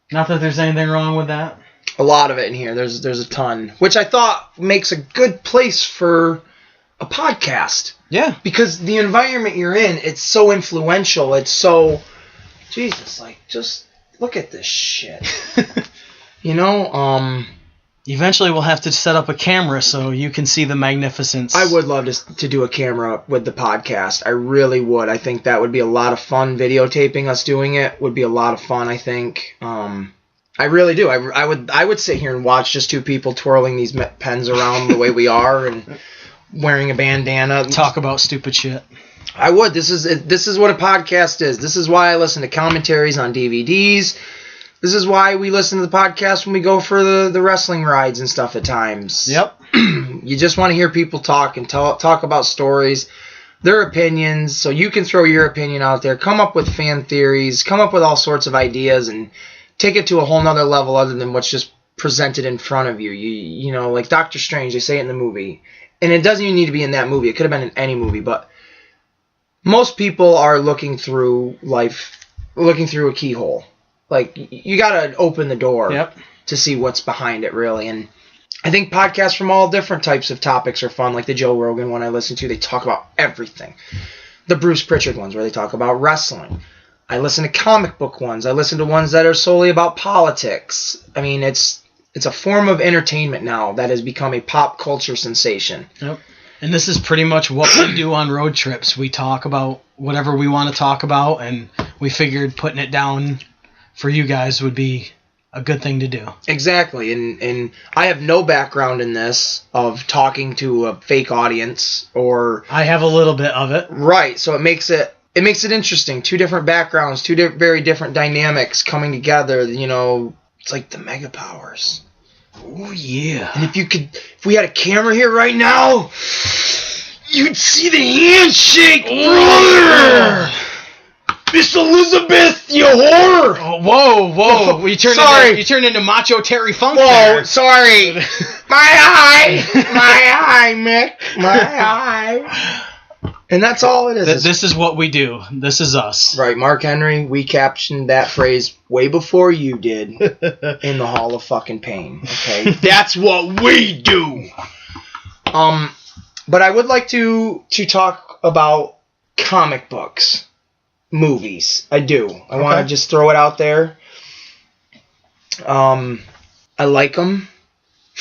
Not that there's anything wrong with that. A lot of it in here. There's a ton, which I thought makes a good place for a podcast. Yeah. Because the environment you're in, it's so influential. It's so, Jesus, like, just look at this shit. You know, Eventually we'll have to set up a camera so you can see the magnificence. I would love to do a camera with the podcast. I really would. I think that would be a lot of fun. Videotaping us doing it would be a lot of fun, I think. I really do. I would sit here and watch just two people twirling these pens around the way we are and wearing a bandana. Talk about stupid shit. I would. This is what a podcast is. This is why I listen to commentaries on DVDs. This is why we listen to the podcast when we go for the wrestling rides and stuff at times. Yep. You just want to hear people talk and talk about stories, their opinions, so you can throw your opinion out there, come up with fan theories, come up with all sorts of ideas, and take it to a whole nother level other than what's just presented in front of you. You know, like Doctor Strange, they say it in the movie. And it doesn't even need to be in that movie. It could have been in any movie, but most people are looking through life, looking through a keyhole. Like, you got to open the door to see what's behind it, really. And I think podcasts from all different types of topics are fun, like the Joe Rogan one I listen to. They talk about everything. The Bruce Pritchard ones where they talk about wrestling. I listen to comic book ones. I listen to ones that are solely about politics. I mean, it's a form of entertainment now that has become a pop culture sensation. Yep. And this is pretty much what we do on road trips. We talk about whatever we want to talk about, and we figured putting it down for you guys would be a good thing to do. Exactly. And I have no background in this of talking to a fake audience or... I have a little bit of it. Right. So it makes it interesting. Two different backgrounds, very different dynamics coming together. You know, it's like the Mega Powers. Oh, yeah. And if we had a camera here right now, you'd see the handshake, brother! Miss Elizabeth, you whore! Oh, whoa. You turned into Macho Terry Funk. Whoa, there. sorry. My eye, Mick. My eye. And that's all it is. This is what we do. This is us. Right, Mark Henry, we captioned that phrase way before you did in the Hall of Fucking Pain. Okay? That's what we do! But I would like to talk about comic books. Movies. I do. I want to just throw it out there. I like them.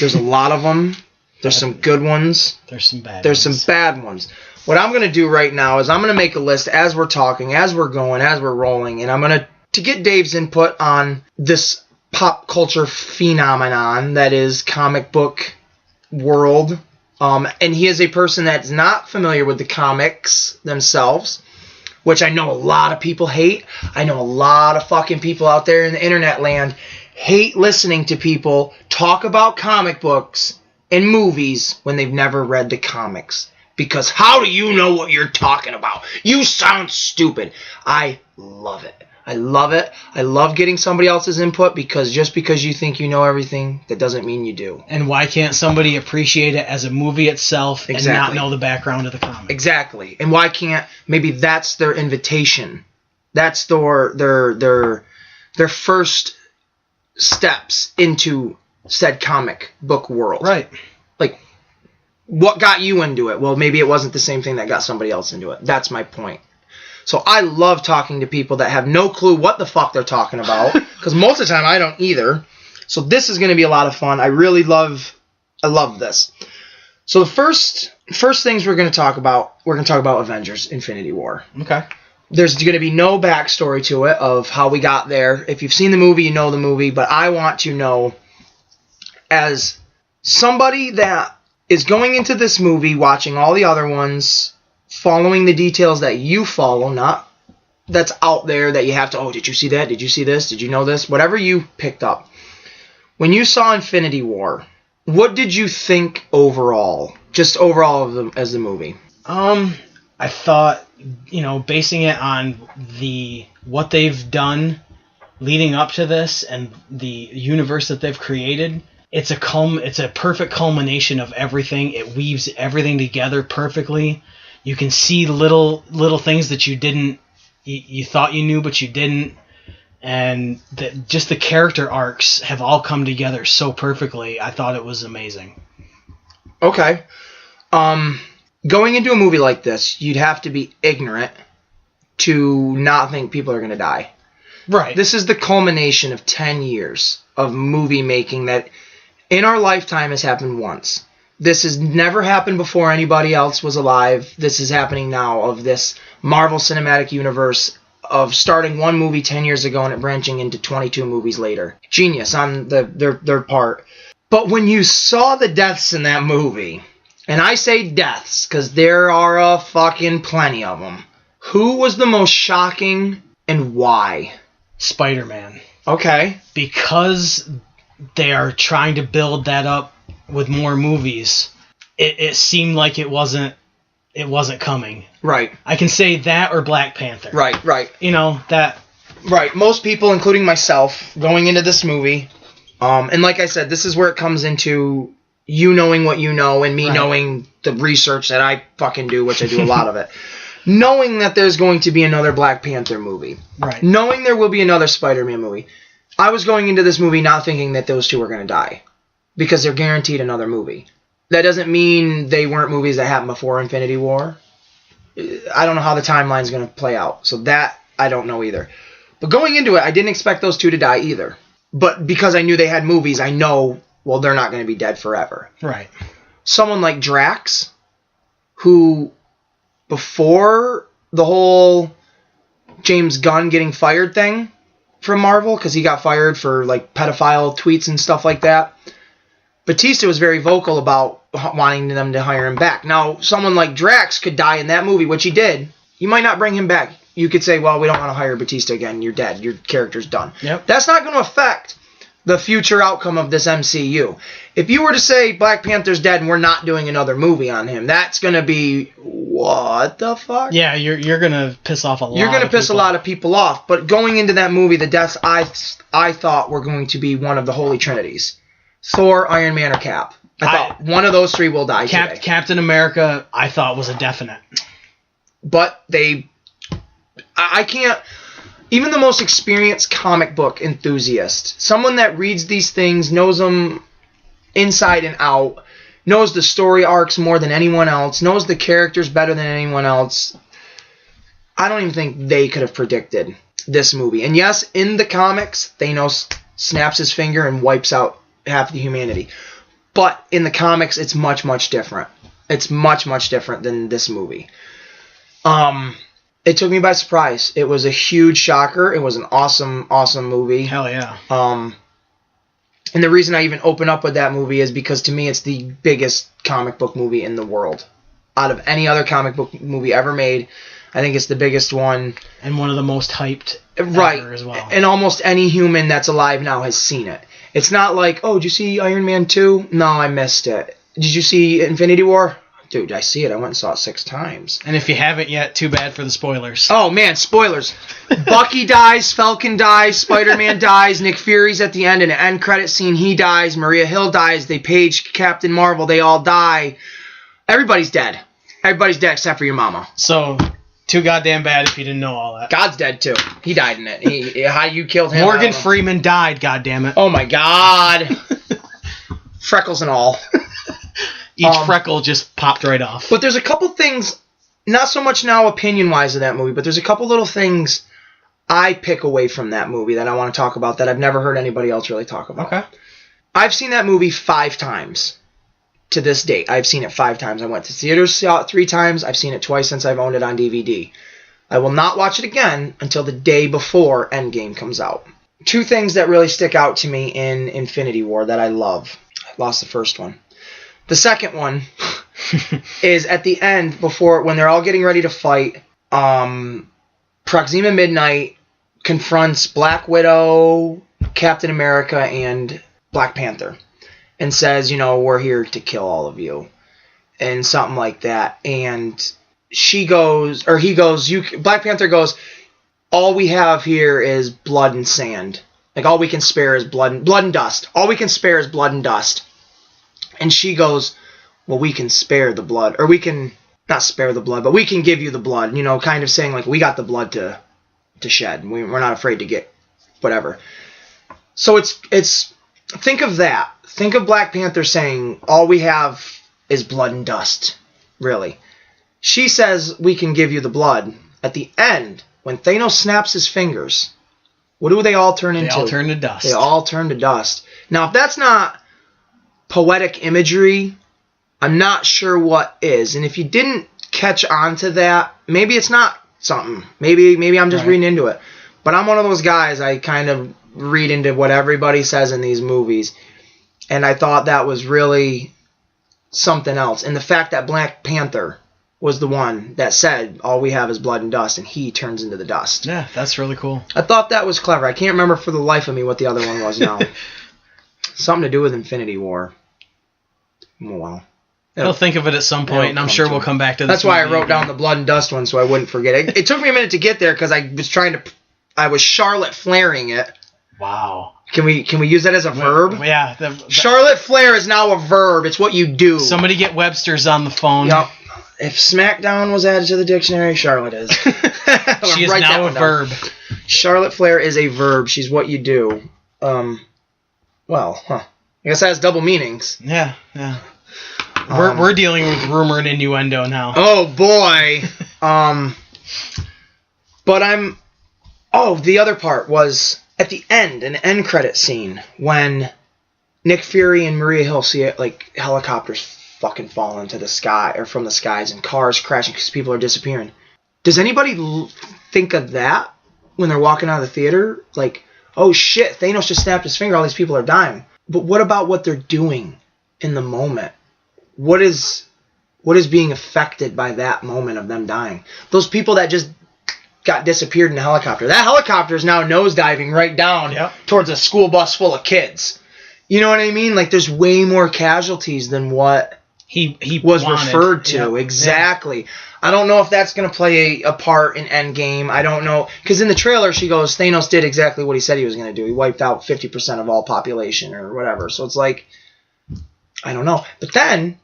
There's a lot of them. There's some good ones. There's some bad There's ones. some bad ones. What I'm going to do right now is I'm going to make a list as we're talking, as we're going, as we're rolling, and I'm going to get Dave's input on this pop culture phenomenon that is comic book world. And he is a person that's not familiar with the comics themselves, which I know a lot of people hate. I know a lot of fucking people out there in the internet land hate listening to people talk about comic books and movies when they've never read the comics. Because how do you know what you're talking about? You sound stupid. I love it. I love it. I love getting somebody else's input, because just because you think you know everything, that doesn't mean you do. And why can't somebody appreciate it as a movie itself and not know the background of the comic? Exactly. And why can't, maybe that's their invitation. That's their first steps into said comic book world. Right. Like, what got you into it? Well, maybe it wasn't the same thing that got somebody else into it. That's my point. So I love talking to people that have no clue what the fuck they're talking about, because most of the time I don't either. So this is going to be a lot of fun. I love this. So the first things we're going to talk about Avengers Infinity War. Okay. There's going to be no backstory to it of how we got there. If you've seen the movie, you know the movie, but I want to know, as somebody that is going into this movie, watching all the other ones, following the details that you follow, not that's out there that you have to, oh, did you see that? Did you see this? Did you know this? Whatever you picked up. When you saw Infinity War, what did you think overall? Just overall of the movie. I thought, basing it on what they've done leading up to this and the universe that they've created, it's a perfect culmination of everything. It weaves everything together perfectly. You can see little things that you thought you knew, but you didn't. And just the character arcs have all come together so perfectly. I thought it was amazing. Okay. Going into a movie like this, you'd have to be ignorant to not think people are going to die. Right. This is the culmination of 10 years of movie making that in our lifetime has happened once. This has never happened before anybody else was alive. This is happening now, of this Marvel Cinematic Universe of starting one movie 10 years ago and it branching into 22 movies later. Genius on their part. But when you saw the deaths in that movie, and I say deaths because there are a fucking plenty of them, who was the most shocking and why? Spider-Man. Okay. Because they are trying to build that up with more movies, it seemed like it wasn't coming. Right. I can say that or Black Panther. Right. That. Right. Most people, including myself, going into this movie, and like I said, this is where it comes into you knowing what you know and me knowing the research that I fucking do, which I do a lot of it. Knowing that there's going to be another Black Panther movie. Right. Knowing there will be another Spider-Man movie. I was going into this movie not thinking that those two were going to die, because they're guaranteed another movie. That doesn't mean they weren't movies that happened before Infinity War. I don't know how the timeline's going to play out, so that I don't know either. But going into it, I didn't expect those two to die either. But because I knew they had movies, I know, well, they're not going to be dead forever. Right. Someone like Drax, who before the whole James Gunn getting fired thing from Marvel, because he got fired for like pedophile tweets and stuff like that, Batista was very vocal about wanting them to hire him back. Now, someone like Drax could die in that movie, which he did. You might not bring him back. You could say, well, we don't want to hire Batista again. You're dead. Your character's done. Yep. That's not going to affect the future outcome of this MCU. If you were to say Black Panther's dead and we're not doing another movie on him, that's going to be, what the fuck? Yeah, you're going to piss off a lot of people. You're going to piss a lot of people off. But going into that movie, the deaths I thought were going to be one of the Holy Trinities. Thor, Iron Man, or Cap. I thought one of those three will die today. Captain America, I thought, was a definite. But I can't, even the most experienced comic book enthusiast, someone that reads these things, knows them inside and out, knows the story arcs more than anyone else, knows the characters better than anyone else, I don't even think they could have predicted this movie. And yes, in the comics, Thanos snaps his finger and wipes out half the humanity. But in the comics, it's much, much different. It's much, much different than this movie. It took me by surprise. It was a huge shocker. It was an awesome, awesome movie. Hell yeah. And the reason I even open up with that movie is because to me it's the biggest comic book movie in the world. Out of any other comic book movie ever made, I think it's the biggest one. And one of the most hyped right. ever as well. And almost any human that's alive now has seen it. It's not like, oh, did you see Iron Man 2? No, I missed it. Did you see Infinity War? Dude, I see it. I went and saw it 6 times. And if you haven't yet, too bad for the spoilers. Oh, man, spoilers. Bucky dies, Falcon dies, Spider-Man dies, Nick Fury's at the end in an end credit scene. He dies, Maria Hill dies, they page Captain Marvel, they all die. Everybody's dead. Everybody's dead except for your mama. So, too goddamn bad if you didn't know all that. God's dead, too. He died in it. How you killed him? Morgan Freeman died, goddammit. Oh, my God. Freckles and all. Each freckle just popped right off. But there's a couple things, not so much now opinion-wise of that movie, but there's a couple little things I pick away from that movie that I want to talk about that I've never heard anybody else really talk about. Okay. I've seen that movie 5 times to this date. I've seen it 5 times. I went to theaters, saw it 3 times. I've seen it twice since I've owned it on DVD. I will not watch it again until the day before Endgame comes out. 2 things that really stick out to me in Infinity War that I love. I lost the first one. The second one is at the end, when they're all getting ready to fight, Proxima Midnight confronts Black Widow, Captain America, and Black Panther and says, we're here to kill all of you. And something like that. And he goes, Black Panther goes, all we have here is blood and sand. Like, all we can spare is blood and dust. All we can spare is blood and dust. And she goes, well, we can spare the blood. Or we can, not spare the blood, but we can give you the blood. Kind of saying, like, we got the blood to shed. We're not afraid to get whatever. So it's think of that. Think of Black Panther saying, all we have is blood and dust, really. She says, we can give you the blood. At the end, when Thanos snaps his fingers, what do they all turn into? They all turn to dust. They all turn to dust. Now, if that's not poetic imagery, I'm not sure what is. And if you didn't catch on to that, maybe it's not something. Maybe I'm just reading into it. But I'm one of those guys, I kind of read into what everybody says in these movies. And I thought that was really something else. And the fact that Black Panther was the one that said, all we have is blood and dust, and he turns into the dust. Yeah, that's really cool. I thought that was clever. I can't remember for the life of me what the other one was now. Something to do with Infinity War. Well, I'll think of it at some point, and I'm sure we'll come back to this. That's why I wrote down the blood and dust one so I wouldn't forget it. It took me a minute to get there because I was Charlotte flaring it. Wow. Can we use that as a verb? Yeah. Charlotte Flair is now a verb. It's what you do. Somebody get Webster's on the phone. Yep. If SmackDown was added to the dictionary, Charlotte is. She is now a verb. Charlotte Flair is a verb. She's what you do. I guess that has double meanings. Yeah. We're dealing with rumor and innuendo now. Oh, boy. The other part was at the end, an end credit scene, when Nick Fury and Maria Hill see it, like, helicopters fucking fall into the sky, or from the skies, and cars crashing because people are disappearing. Does anybody think of that when they're walking out of the theater? Like, oh shit, Thanos just snapped his finger, all these people are dying. But what about what they're doing in the moment? What is being affected by that moment of them dying? Those people that just got disappeared in a helicopter. That helicopter is now nosediving right down towards a school bus full of kids. You know what I mean? Like, there's way more casualties than what he was referred to. Yep. Exactly. Yeah. I don't know if that's going to play a part in Endgame. I don't know. Because in the trailer, she goes, Thanos did exactly what he said he was going to do. He wiped out 50% of all population or whatever. So it's like, I don't know. But then,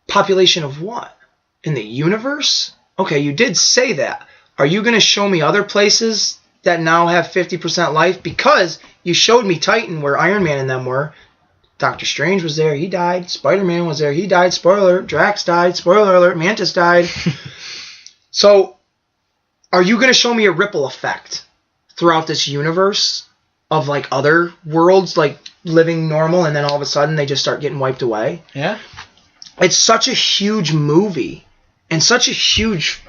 population of what? In the universe? Okay, you did say that. Are you going to show me other places that now have 50% life? Because you showed me Titan, where Iron Man and them were. Doctor Strange was there, he died. Spider-Man was there, he died. Spoiler alert. Drax died. Spoiler alert. Mantis died. So, are you going to show me a ripple effect throughout this universe of, like, other worlds? Like, living normal, and then all of a sudden they just start getting wiped away. Yeah. It's such a huge movie and such a huge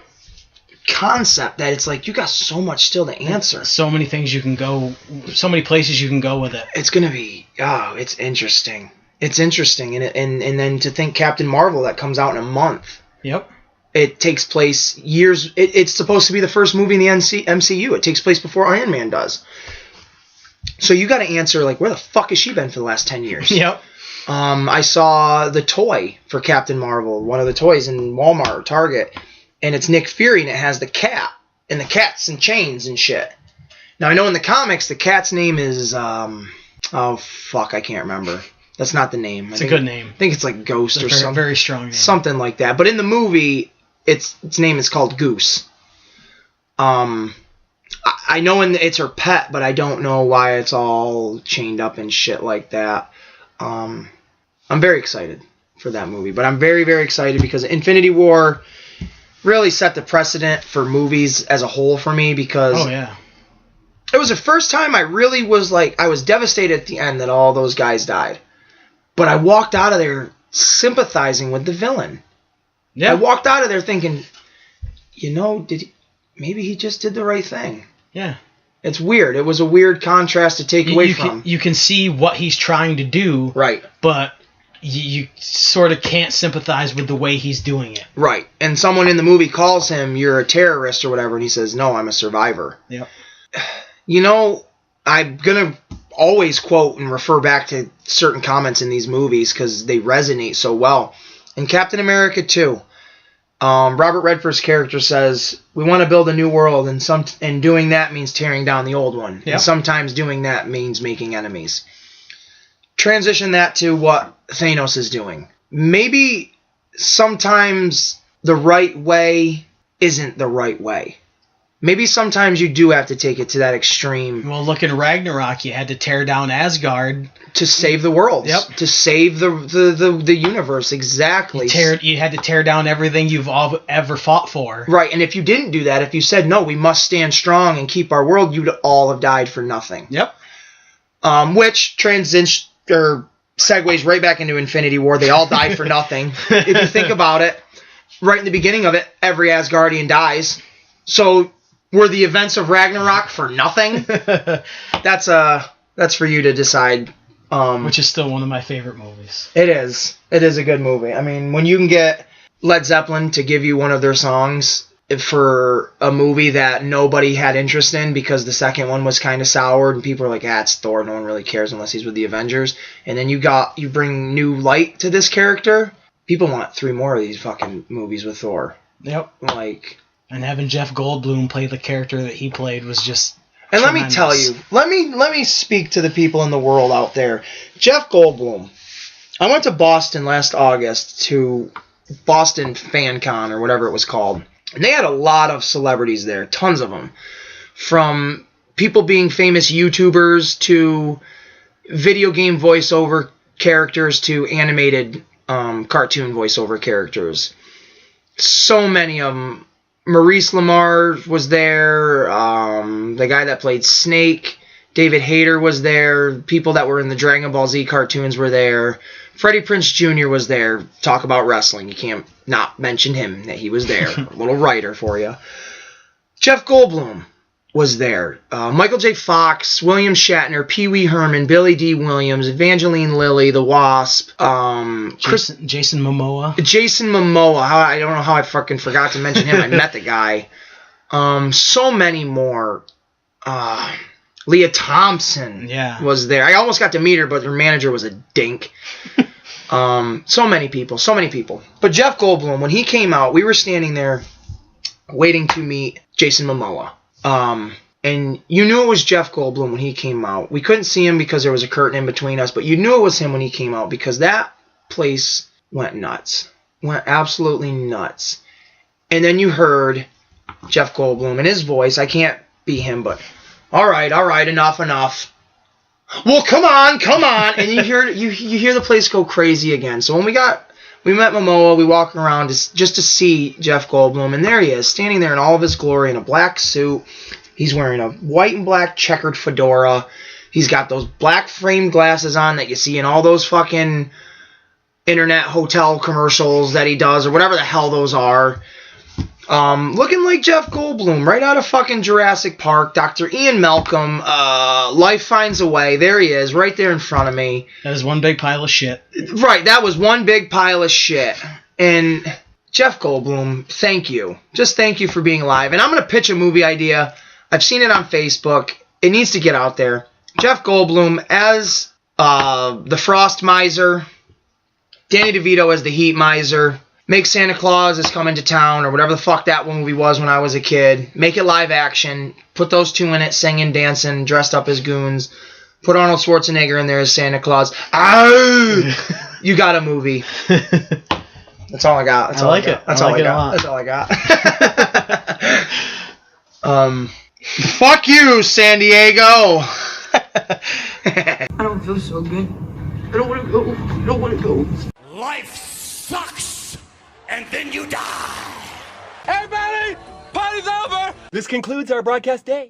concept that it's like you got so much still to answer. So many things you can go, so many places you can go with it. It's gonna be it's interesting. It's interesting, and then to think Captain Marvel that comes out in a month. Yep. It takes place years. It's supposed to be the first movie in the MCU. It takes place before Iron Man does. So you got to answer like, where the fuck has she been for the last 10 years? Yep. I saw the toy for Captain Marvel, one of the toys in Walmart or Target, and it's Nick Fury, and it has the cat, and the cat's in chains and shit. Now, I know in the comics, the cat's name is, oh, fuck, I can't remember. That's not the name. It's a good name. I think it's like Ghost or something. Very strong name. Something like that. But in the movie, its name is called Goose. I know it's her pet, but I don't know why it's all chained up and shit like that. I'm very excited for that movie, but I'm very, very excited because Infinity War really set the precedent for movies as a whole for me because it was the first time I really was like, I was devastated at the end that all those guys died. But I walked out of there sympathizing with the villain. Yeah. I walked out of there thinking, maybe he just did the right thing. Yeah. It's weird. It was a weird contrast to take away from. You can see what he's trying to do. Right. But you sort of can't sympathize with the way he's doing it. Right. And someone in the movie calls him, you're a terrorist or whatever, and he says, no, I'm a survivor. Yep. I'm going to always quote and refer back to certain comments in these movies because they resonate so well. In Captain America 2, Robert Redford's character says, we want to build a new world, and doing that means tearing down the old one. Yep. And sometimes doing that means making enemies. Transition that to what Thanos is doing. Maybe sometimes the right way isn't the right way. Maybe sometimes you do have to take it to that extreme. Well, look at Ragnarok. You had to tear down Asgard to save the world. Yep. To save the universe. Exactly. You had to tear down everything you've ever fought for. Right. And if you didn't do that, if you said, no, we must stand strong and keep our world, you'd all have died for nothing. Yep. Which segues right back into Infinity War. They all died for nothing. If you think about it, right in the beginning of it, every Asgardian dies. So were the events of Ragnarok for nothing? That's for you to decide. Which is still one of my favorite movies. It is. It is a good movie. I mean, when you can get Led Zeppelin to give you one of their songs for a movie that nobody had interest in because the second one was kind of soured and people are like, it's Thor, no one really cares unless he's with the Avengers. And then you bring new light to this character. People want 3 more of these fucking movies with Thor. Yep. And having Jeff Goldblum play the character that he played was just And tremendous. Let me tell you, let me speak to the people in the world out there. Jeff Goldblum. I went to Boston last August to Boston Fan Con or whatever it was called. And they had a lot of celebrities there, tons of them. From people being famous YouTubers to video game voiceover characters to animated cartoon voiceover characters. So many of them. Maurice Lamar was there. The guy that played Snake, David Hayter, was there. People that were in the Dragon Ball Z cartoons were there. Freddie Prinze Jr. was there. Talk about wrestling. You can't not mention him, that he was there. A little writer for you. Jeff Goldblum was there. Michael J. Fox, William Shatner, Pee Wee Herman, Billy D. Williams, Evangeline Lilly, The Wasp, Jason Momoa. Jason Momoa. I don't know how I fucking forgot to mention him. I met the guy. So many more. Leah Thompson was there. I almost got to meet her, but her manager was a dink. So many people. But Jeff Goldblum, when he came out, we were standing there waiting to meet Jason Momoa. And you knew it was Jeff Goldblum when he came out. We couldn't see him because there was a curtain in between us, but you knew it was him when he came out because that place went nuts. Went absolutely nuts. And then you heard Jeff Goldblum and his voice. I can't be him, but all right, enough. Well, come on. And you hear the place go crazy again. So when we met Momoa, we walked around just to see Jeff Goldblum, and there he is, standing there in all of his glory in a black suit. He's wearing a white and black checkered fedora. He's got those black framed glasses on that you see in all those fucking internet hotel commercials that he does, or whatever the hell those are. Looking like Jeff Goldblum, right out of fucking Jurassic Park. Dr. Ian Malcolm, Life Finds a Way. There he is, right there in front of me. That is one big pile of shit. Right, that was one big pile of shit. And Jeff Goldblum, thank you. Just thank you for being alive. And I'm going to pitch a movie idea. I've seen it on Facebook. It needs to get out there. Jeff Goldblum as the Frost Miser. Danny DeVito as the Heat Miser. Make Santa Claus is Coming to Town, or whatever the fuck that one movie was when I was a kid. Make it live action. Put those two in it, singing, dancing, dressed up as goons. Put Arnold Schwarzenegger in there as Santa Claus. Ah! You got a movie. That's all I got. That's all I got. That's all I got. That's all I got. Fuck you, San Diego. I don't feel so good. I don't want to go. I don't want to go. Life sucks, and then you die. Everybody, party's over. This concludes our broadcast day.